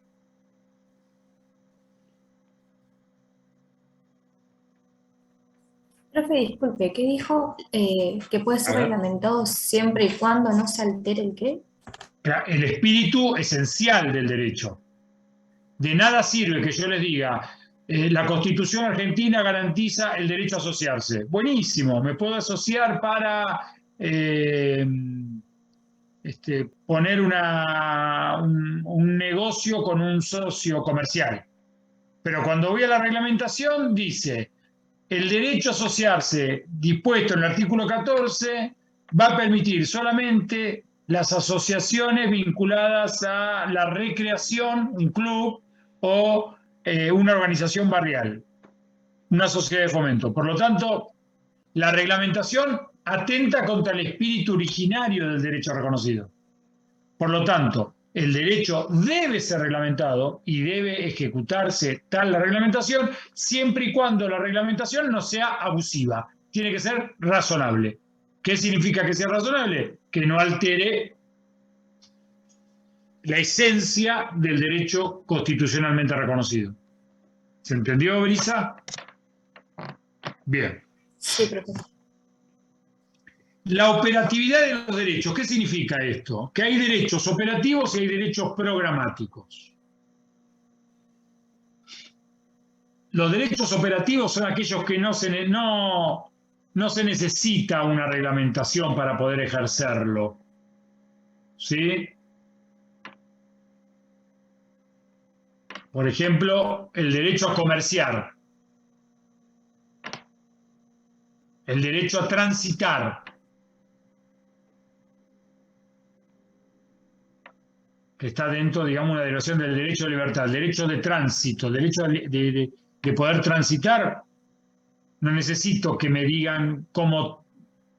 Profe, disculpe, ¿qué dijo? Que puede ser A ver. reglamentado siempre y cuando no se altere el qué. El espíritu esencial del derecho. De nada sirve que yo les diga, la Constitución argentina garantiza el derecho a asociarse. Buenísimo, me puedo asociar para poner un negocio con un socio comercial. Pero cuando voy a la reglamentación dice, el derecho a asociarse dispuesto en el artículo 14 va a permitir solamente las asociaciones vinculadas a la recreación, un club o una organización barrial, una sociedad de fomento. Por lo tanto, la reglamentación atenta contra el espíritu originario del derecho reconocido. Por lo tanto, el derecho debe ser reglamentado y debe ejecutarse tal la reglamentación siempre y cuando la reglamentación no sea abusiva. Tiene que ser razonable. ¿Qué significa que sea razonable? Que no altere la esencia del derecho constitucionalmente reconocido. ¿Se entendió, Brisa? Bien. Sí, profesor. La operatividad de los derechos, ¿qué significa esto? Que hay derechos operativos y hay derechos programáticos. Los derechos operativos son aquellos que no se necesita una reglamentación para poder ejercerlo. ¿Sí? Por ejemplo, el derecho a comerciar, el derecho a transitar, que está dentro, digamos, una derivación del derecho a libertad, el derecho de tránsito, el derecho de poder transitar. No necesito que me digan cómo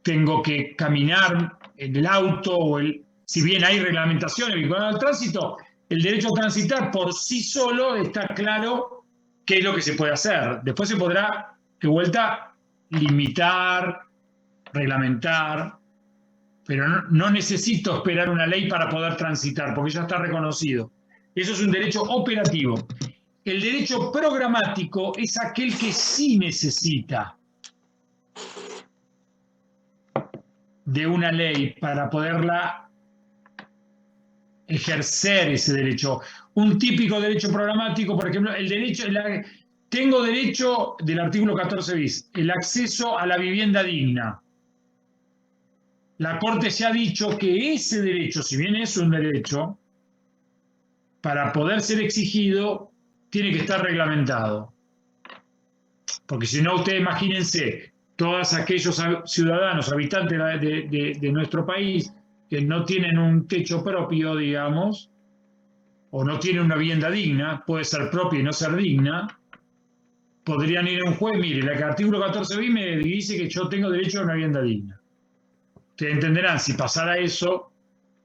tengo que caminar en el auto, si bien hay reglamentaciones vinculadas al tránsito, el derecho a transitar por sí solo está claro qué es lo que se puede hacer. Después se podrá, de vuelta, limitar, reglamentar, pero no necesito esperar una ley para poder transitar, porque ya está reconocido. Eso es un derecho operativo. El derecho programático es aquel que sí necesita de una ley para poderla ejercer ese derecho. Un típico derecho programático, por ejemplo, tengo derecho del artículo 14 bis, el acceso a la vivienda digna. La Corte se ha dicho que ese derecho, si bien es un derecho, para poder ser exigido, tiene que estar reglamentado. Porque si no, ustedes imagínense, todos aquellos ciudadanos, habitantes de nuestro país, que no tienen un techo propio, digamos, o no tienen una vivienda digna, puede ser propia y no ser digna, podrían ir a un juez, mire, el artículo 14 bis me dice que yo tengo derecho a una vivienda digna. Ustedes entenderán, si pasara eso,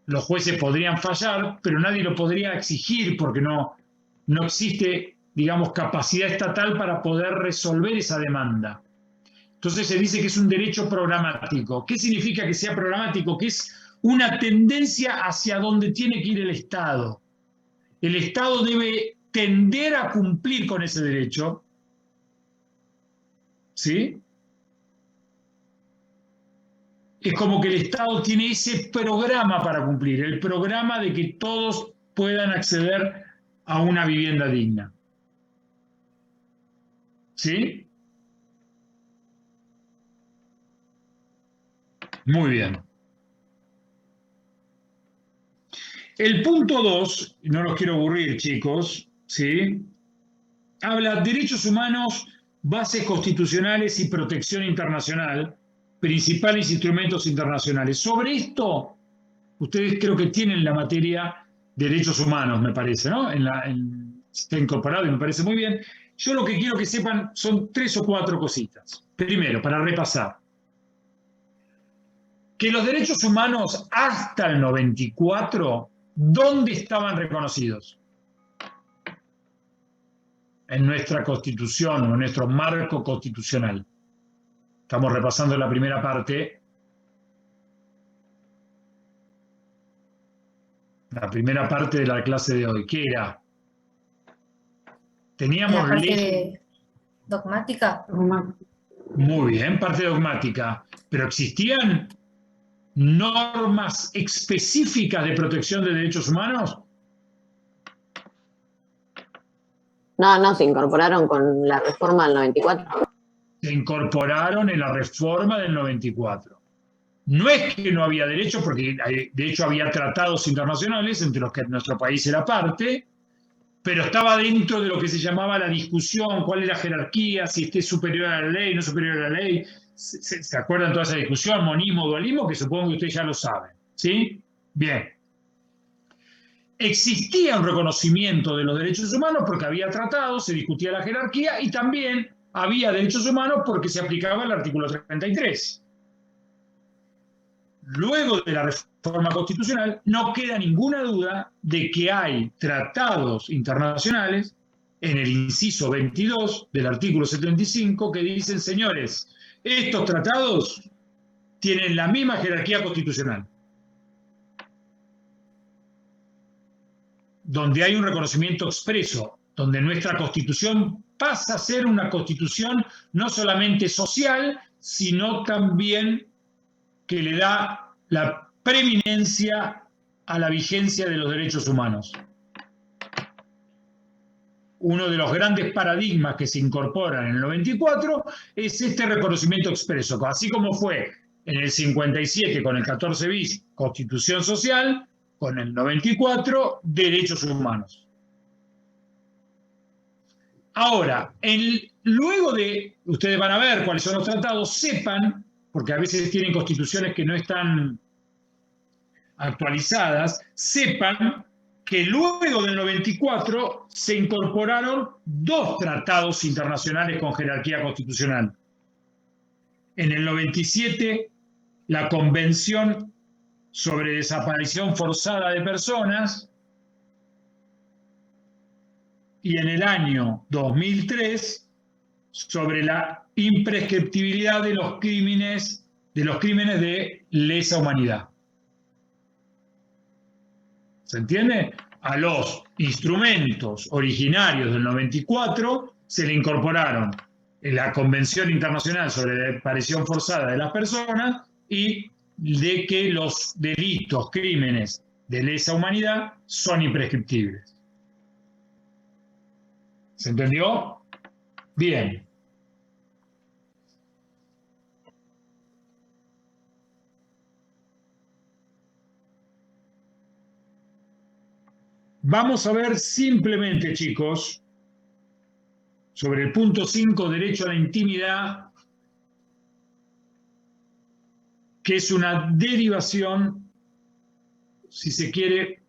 los jueces podrían fallar, pero nadie lo podría exigir porque no existe, digamos, capacidad estatal para poder resolver esa demanda. Entonces se dice que es un derecho programático. ¿Qué significa que sea programático? Que es una tendencia hacia donde tiene que ir el Estado. El Estado debe tender a cumplir con ese derecho. ¿Sí? es como que el Estado tiene ese programa para cumplir, el programa de que todos puedan acceder a una vivienda digna. ¿Sí? Muy bien. El punto 2, no los quiero aburrir, chicos, ¿sí? Habla de derechos humanos, bases constitucionales y protección internacional, principales instrumentos internacionales. Sobre esto, ustedes creo que tienen la materia de derechos humanos, me parece, ¿no? Está incorporado y me parece muy bien. Yo lo que quiero que sepan son 3 o 4 cositas. Primero, para repasar, que los derechos humanos hasta el 94, ¿dónde estaban reconocidos? En nuestra Constitución o en nuestro marco constitucional. Estamos repasando la primera parte. La primera parte de la clase de hoy. ¿Qué era? Teníamos La parte leyes. dogmática. Muy bien, parte dogmática. Pero existían normas específicas de protección de derechos humanos. No, se incorporaron con la reforma del 94. Se incorporaron en la reforma del 94. No es que no había derechos, porque de hecho había tratados internacionales entre los que nuestro país era parte, pero estaba dentro de lo que se llamaba la discusión, cuál es la jerarquía, si esté superior a la ley, no superior a la ley. ¿Se acuerdan toda esa discusión, monismo, dualismo? Que supongo que ustedes ya lo saben. ¿Sí? Bien. Existía un reconocimiento de los derechos humanos porque había tratados, se discutía la jerarquía y también había derechos humanos porque se aplicaba el artículo 33. Luego de la reforma constitucional, no queda ninguna duda de que hay tratados internacionales en el inciso 22 del artículo 75 que dicen, señores, estos tratados tienen la misma jerarquía constitucional, donde hay un reconocimiento expreso, donde nuestra Constitución pasa a ser una Constitución no solamente social, sino también que le da la preeminencia a la vigencia de los derechos humanos. Uno de los grandes paradigmas que se incorporan en el 94 es este reconocimiento expreso, así como fue en el 57 con el 14 bis, Constitución Social, con el 94, derechos humanos. Ahora, luego de, ustedes van a ver cuáles son los tratados, sepan, porque a veces tienen constituciones que no están actualizadas, sepan que luego del 94 se incorporaron 2 tratados internacionales con jerarquía constitucional. En el 97, la Convención sobre Desaparición Forzada de Personas, y en el año 2003 sobre la imprescriptibilidad de los crímenes de lesa humanidad. ¿Se entiende? A los instrumentos originarios del 94 se le incorporaron la Convención Internacional sobre la Desaparición Forzada de las Personas y de que los delitos, crímenes de lesa humanidad son imprescriptibles. ¿Se entendió? Bien. Vamos a ver simplemente, chicos, sobre el punto 5, derecho a la intimidad, que es una derivación, si se quiere,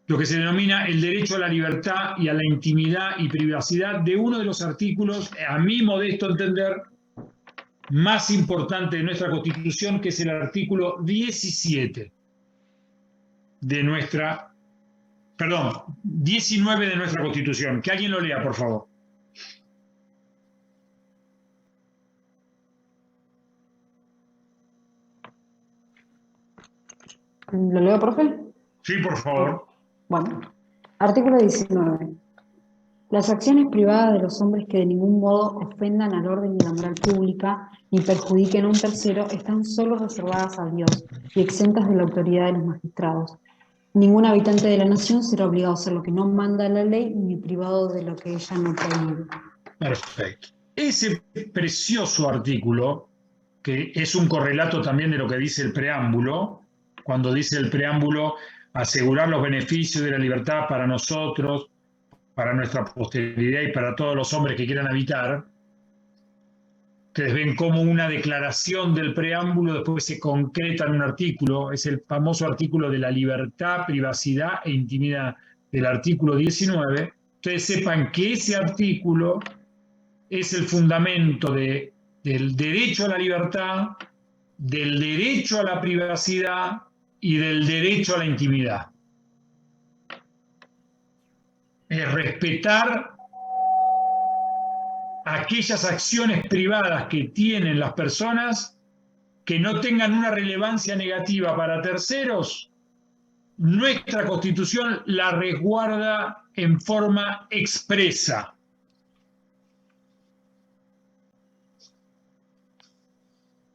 lo que se denomina el derecho a la libertad y a la intimidad y privacidad de uno de los artículos, a mi modesto entender, más importante de nuestra Constitución, que es el artículo 17 de nuestra, perdón, 19 de nuestra Constitución. Que alguien lo lea, por favor. ¿Lo leo, profe? Sí, por favor. Bueno, artículo 19. Las acciones privadas de los hombres que de ningún modo ofendan al orden y la moral pública ni perjudiquen a un tercero están solo reservadas a Dios y exentas de la autoridad de los magistrados. Ningún habitante de la nación será obligado a hacer lo que no manda la ley ni privado de lo que ella no prohíbe. Perfecto. Ese precioso artículo, que es un correlato también de lo que dice el preámbulo, cuando dice el preámbulo asegurar los beneficios de la libertad para nosotros, para nuestra posteridad y para todos los hombres que quieran habitar. Ustedes ven cómo una declaración del preámbulo después se concreta en un artículo, es el famoso artículo de la libertad, privacidad e intimidad del artículo 19. Ustedes sepan que ese artículo es el fundamento del derecho a la libertad, del derecho a la privacidad y del derecho a la intimidad. Es respetar aquellas acciones privadas que tienen las personas que no tengan una relevancia negativa para terceros. Nuestra Constitución la resguarda en forma expresa.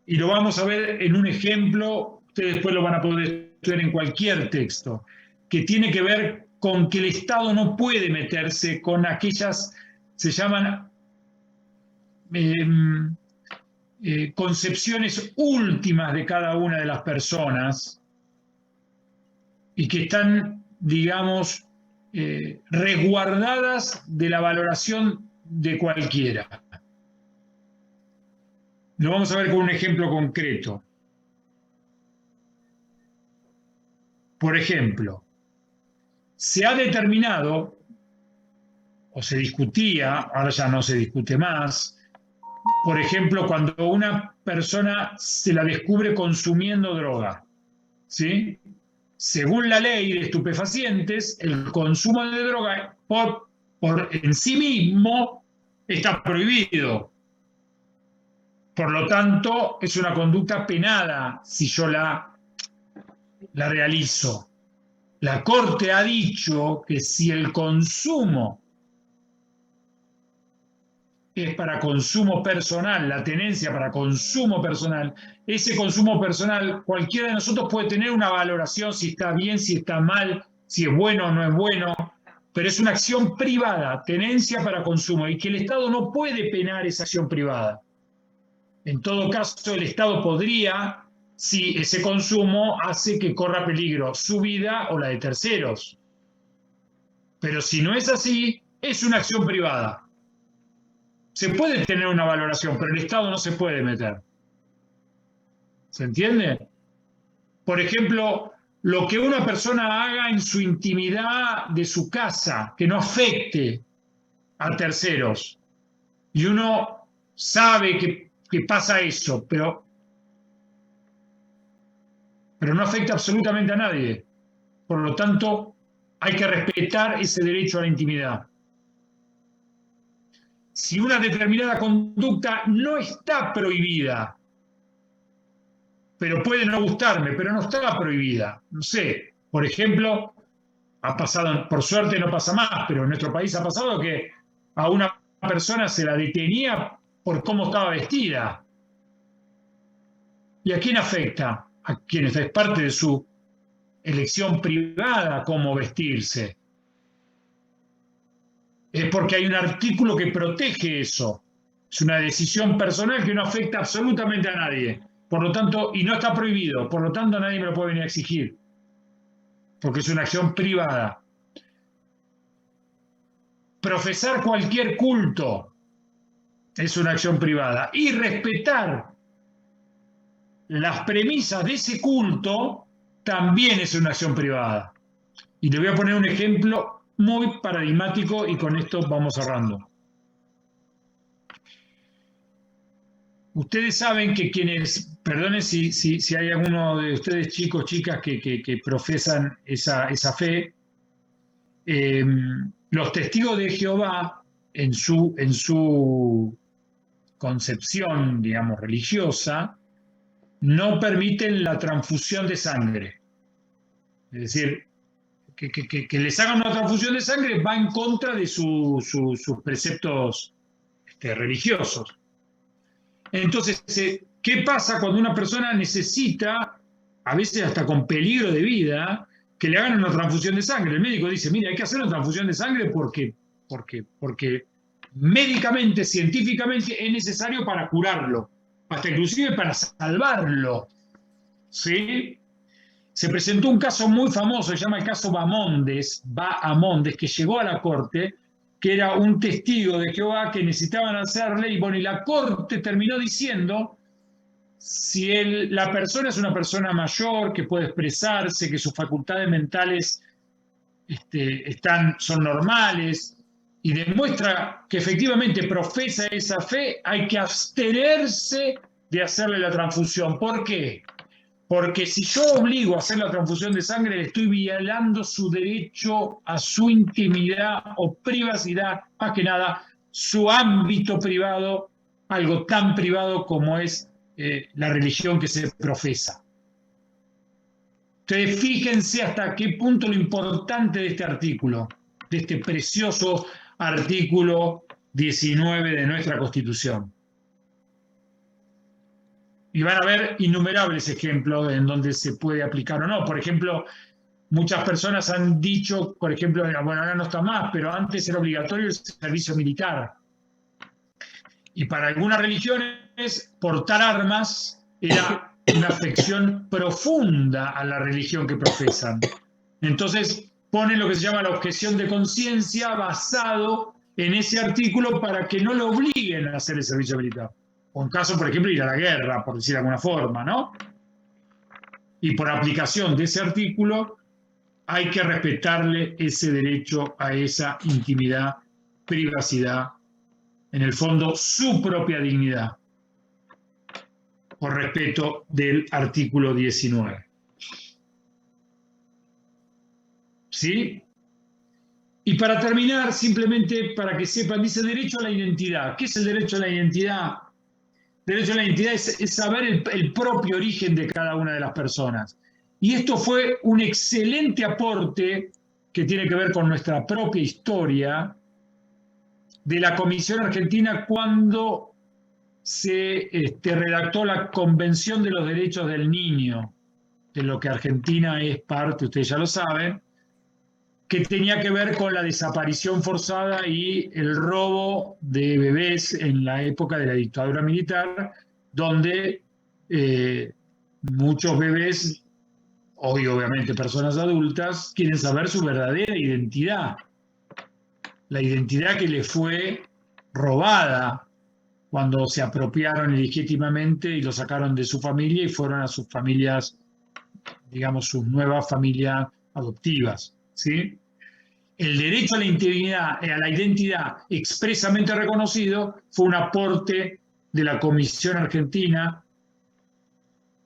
Y lo vamos a ver en un ejemplo, ustedes después lo van a poder ver en cualquier texto, que tiene que ver con que el Estado no puede meterse con aquellas, se llaman concepciones últimas de cada una de las personas y que están, digamos, resguardadas de la valoración de cualquiera. Lo vamos a ver con un ejemplo concreto. Por ejemplo, se ha determinado, o se discutía, ahora ya no se discute más, por ejemplo, cuando una persona se la descubre consumiendo droga, ¿sí? Según la ley de estupefacientes, el consumo de droga por en sí mismo está prohibido. Por lo tanto, es una conducta penada si yo la realizo. La Corte ha dicho que si el consumo es para consumo personal, la tenencia para consumo personal, ese consumo personal, cualquiera de nosotros puede tener una valoración si está bien, si está mal, si es bueno o no es bueno, pero es una acción privada, tenencia para consumo, y que el Estado no puede penar esa acción privada. En todo caso, el Estado podría, si ese consumo hace que corra peligro su vida o la de terceros. Pero si no es así, es una acción privada. Se puede tener una valoración, pero el Estado no se puede meter. ¿Se entiende? Por ejemplo, lo que una persona haga en su intimidad de su casa, que no afecte a terceros. Y uno sabe que pasa eso, pero no afecta absolutamente a nadie. Por lo tanto, hay que respetar ese derecho a la intimidad. Si una determinada conducta no está prohibida, pero puede no gustarme, pero no está prohibida. No sé, por ejemplo, ha pasado, por suerte no pasa más, pero en nuestro país ha pasado que a una persona se la detenía por cómo estaba vestida. ¿Y a quién afecta? A quienes es parte de su elección privada cómo vestirse. Es porque hay un artículo que protege eso. Es una decisión personal que no afecta absolutamente a nadie. Por lo tanto, y no está prohibido, por lo tanto nadie me lo puede venir a exigir. Porque es una acción privada. Profesar cualquier culto es una acción privada. Y respetar las premisas de ese culto también es una acción privada. Y le voy a poner un ejemplo muy paradigmático y con esto vamos cerrando. Ustedes saben que quienes, perdonen si hay alguno de ustedes chicos, chicas que profesan esa fe, los testigos de Jehová en su concepción, digamos, religiosa, no permiten la transfusión de sangre. Es decir, que les hagan una transfusión de sangre va en contra de sus preceptos religiosos. Entonces, ¿qué pasa cuando una persona necesita, a veces hasta con peligro de vida, que le hagan una transfusión de sangre? El médico dice, mira, hay que hacer una transfusión de sangre porque médicamente, científicamente es necesario para curarlo, hasta inclusive para salvarlo. ¿Sí? Se presentó un caso muy famoso, se llama el caso Bahamondes, que llegó a la corte, que era un testigo de Jehová que necesitaban hacerle, y bueno, y la corte terminó diciendo, si la persona es una persona mayor, que puede expresarse, que sus facultades mentales son normales, y demuestra que efectivamente profesa esa fe, hay que abstenerse de hacerle la transfusión. ¿Por qué? Porque si yo obligo a hacer la transfusión de sangre, le estoy violando su derecho a su intimidad o privacidad, más que nada su ámbito privado, algo tan privado como es la religión que se profesa. Entonces, fíjense hasta qué punto lo importante de este artículo, de este precioso artículo 19 de nuestra Constitución. Y van a ver innumerables ejemplos en donde se puede aplicar o no. Por ejemplo, muchas personas han dicho, por ejemplo, bueno, ahora no está más, pero antes era obligatorio el servicio militar. Y para algunas religiones, portar armas era una afección profunda a la religión que profesan. Entonces, ponen lo que se llama la objeción de conciencia basado en ese artículo para que no lo obliguen a hacer el servicio militar. O en caso, por ejemplo, ir a la guerra, por decir de alguna forma, ¿no? Y por aplicación de ese artículo hay que respetarle ese derecho a esa intimidad, privacidad, en el fondo su propia dignidad, por respeto del artículo 19. ¿Sí? Y para terminar, simplemente para que sepan, dice derecho a la identidad. ¿Qué es el derecho a la identidad? Derecho a la identidad es saber el propio origen de cada una de las personas. Y esto fue un excelente aporte que tiene que ver con nuestra propia historia de la Comisión Argentina cuando se redactó la Convención de los Derechos del Niño, de lo que Argentina es parte, ustedes ya lo saben, que tenía que ver con la desaparición forzada y el robo de bebés en la época de la dictadura militar, donde muchos bebés, hoy obviamente personas adultas, quieren saber su verdadera identidad, la identidad que les fue robada cuando se apropiaron ilegítimamente y lo sacaron de su familia y fueron a sus familias, digamos, sus nuevas familias adoptivas, ¿sí? El derecho a la identidad expresamente reconocido fue un aporte de la Comisión Argentina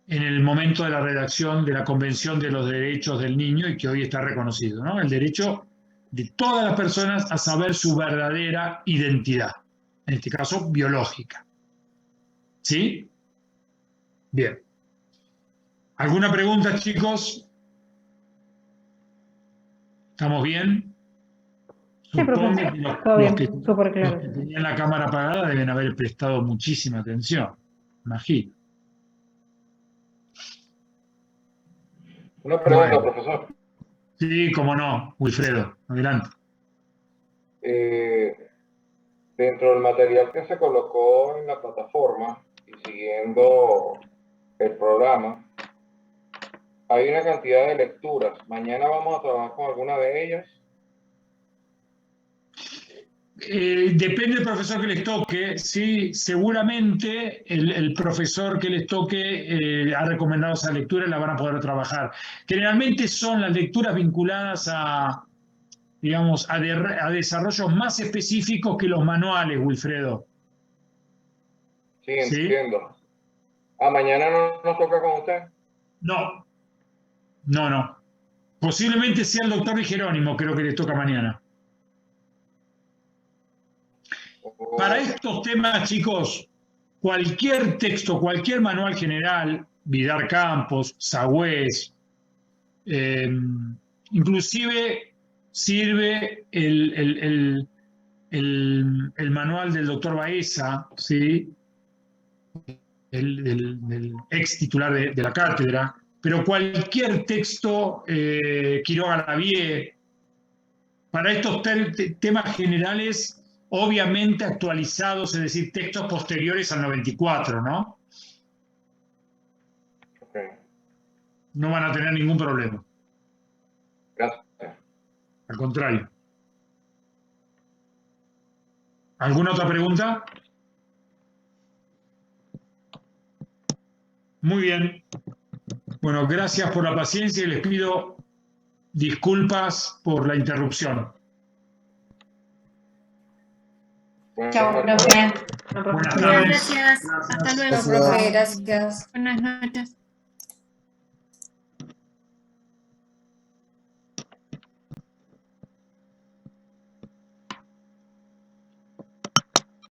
en el momento de la redacción de la Convención de los Derechos del Niño y que hoy está reconocido, ¿no? El derecho de todas las personas a saber su verdadera identidad, en este caso biológica. ¿Sí? Bien. ¿Alguna pregunta, chicos? ¿Estamos bien? Sí, Supongo profe. que Todo bien, los súper claro. que tenían la cámara apagada deben haber prestado muchísima atención, imagino. Una pregunta, Bueno. profesor. Sí, cómo no, Wilfredo, adelante. Dentro del material que se colocó en la plataforma y siguiendo el programa, hay una cantidad de lecturas. Mañana vamos a trabajar con alguna de ellas. Depende del profesor que les toque, sí, seguramente el profesor que les toque ha recomendado esa lectura y la van a poder trabajar. Generalmente son las lecturas vinculadas a, digamos, a desarrollos más específicos que los manuales, Wilfredo. Sí, entiendo. ¿Sí? ¿Mañana no nos toca con usted? No. Posiblemente sea el doctor Di Jerónimo, creo que les toca mañana. Para estos temas, chicos, cualquier texto, cualquier manual general, Vidar Campos, Sagüez, inclusive sirve el manual del doctor Baeza, ¿sí? del ex titular de la cátedra, pero cualquier texto, Quiroga Lavie, para estos temas generales, obviamente actualizados, es decir, textos posteriores al 94, ¿no? Ok, No van a tener ningún problema. gracias. Al contrario. ¿Alguna otra pregunta? Muy bien. Bueno, gracias por la paciencia y les pido disculpas por la interrupción. Chao, profe. Buenas Muchas tardes. gracias. Hasta luego, Gracias. profe. Gracias. Buenas noches.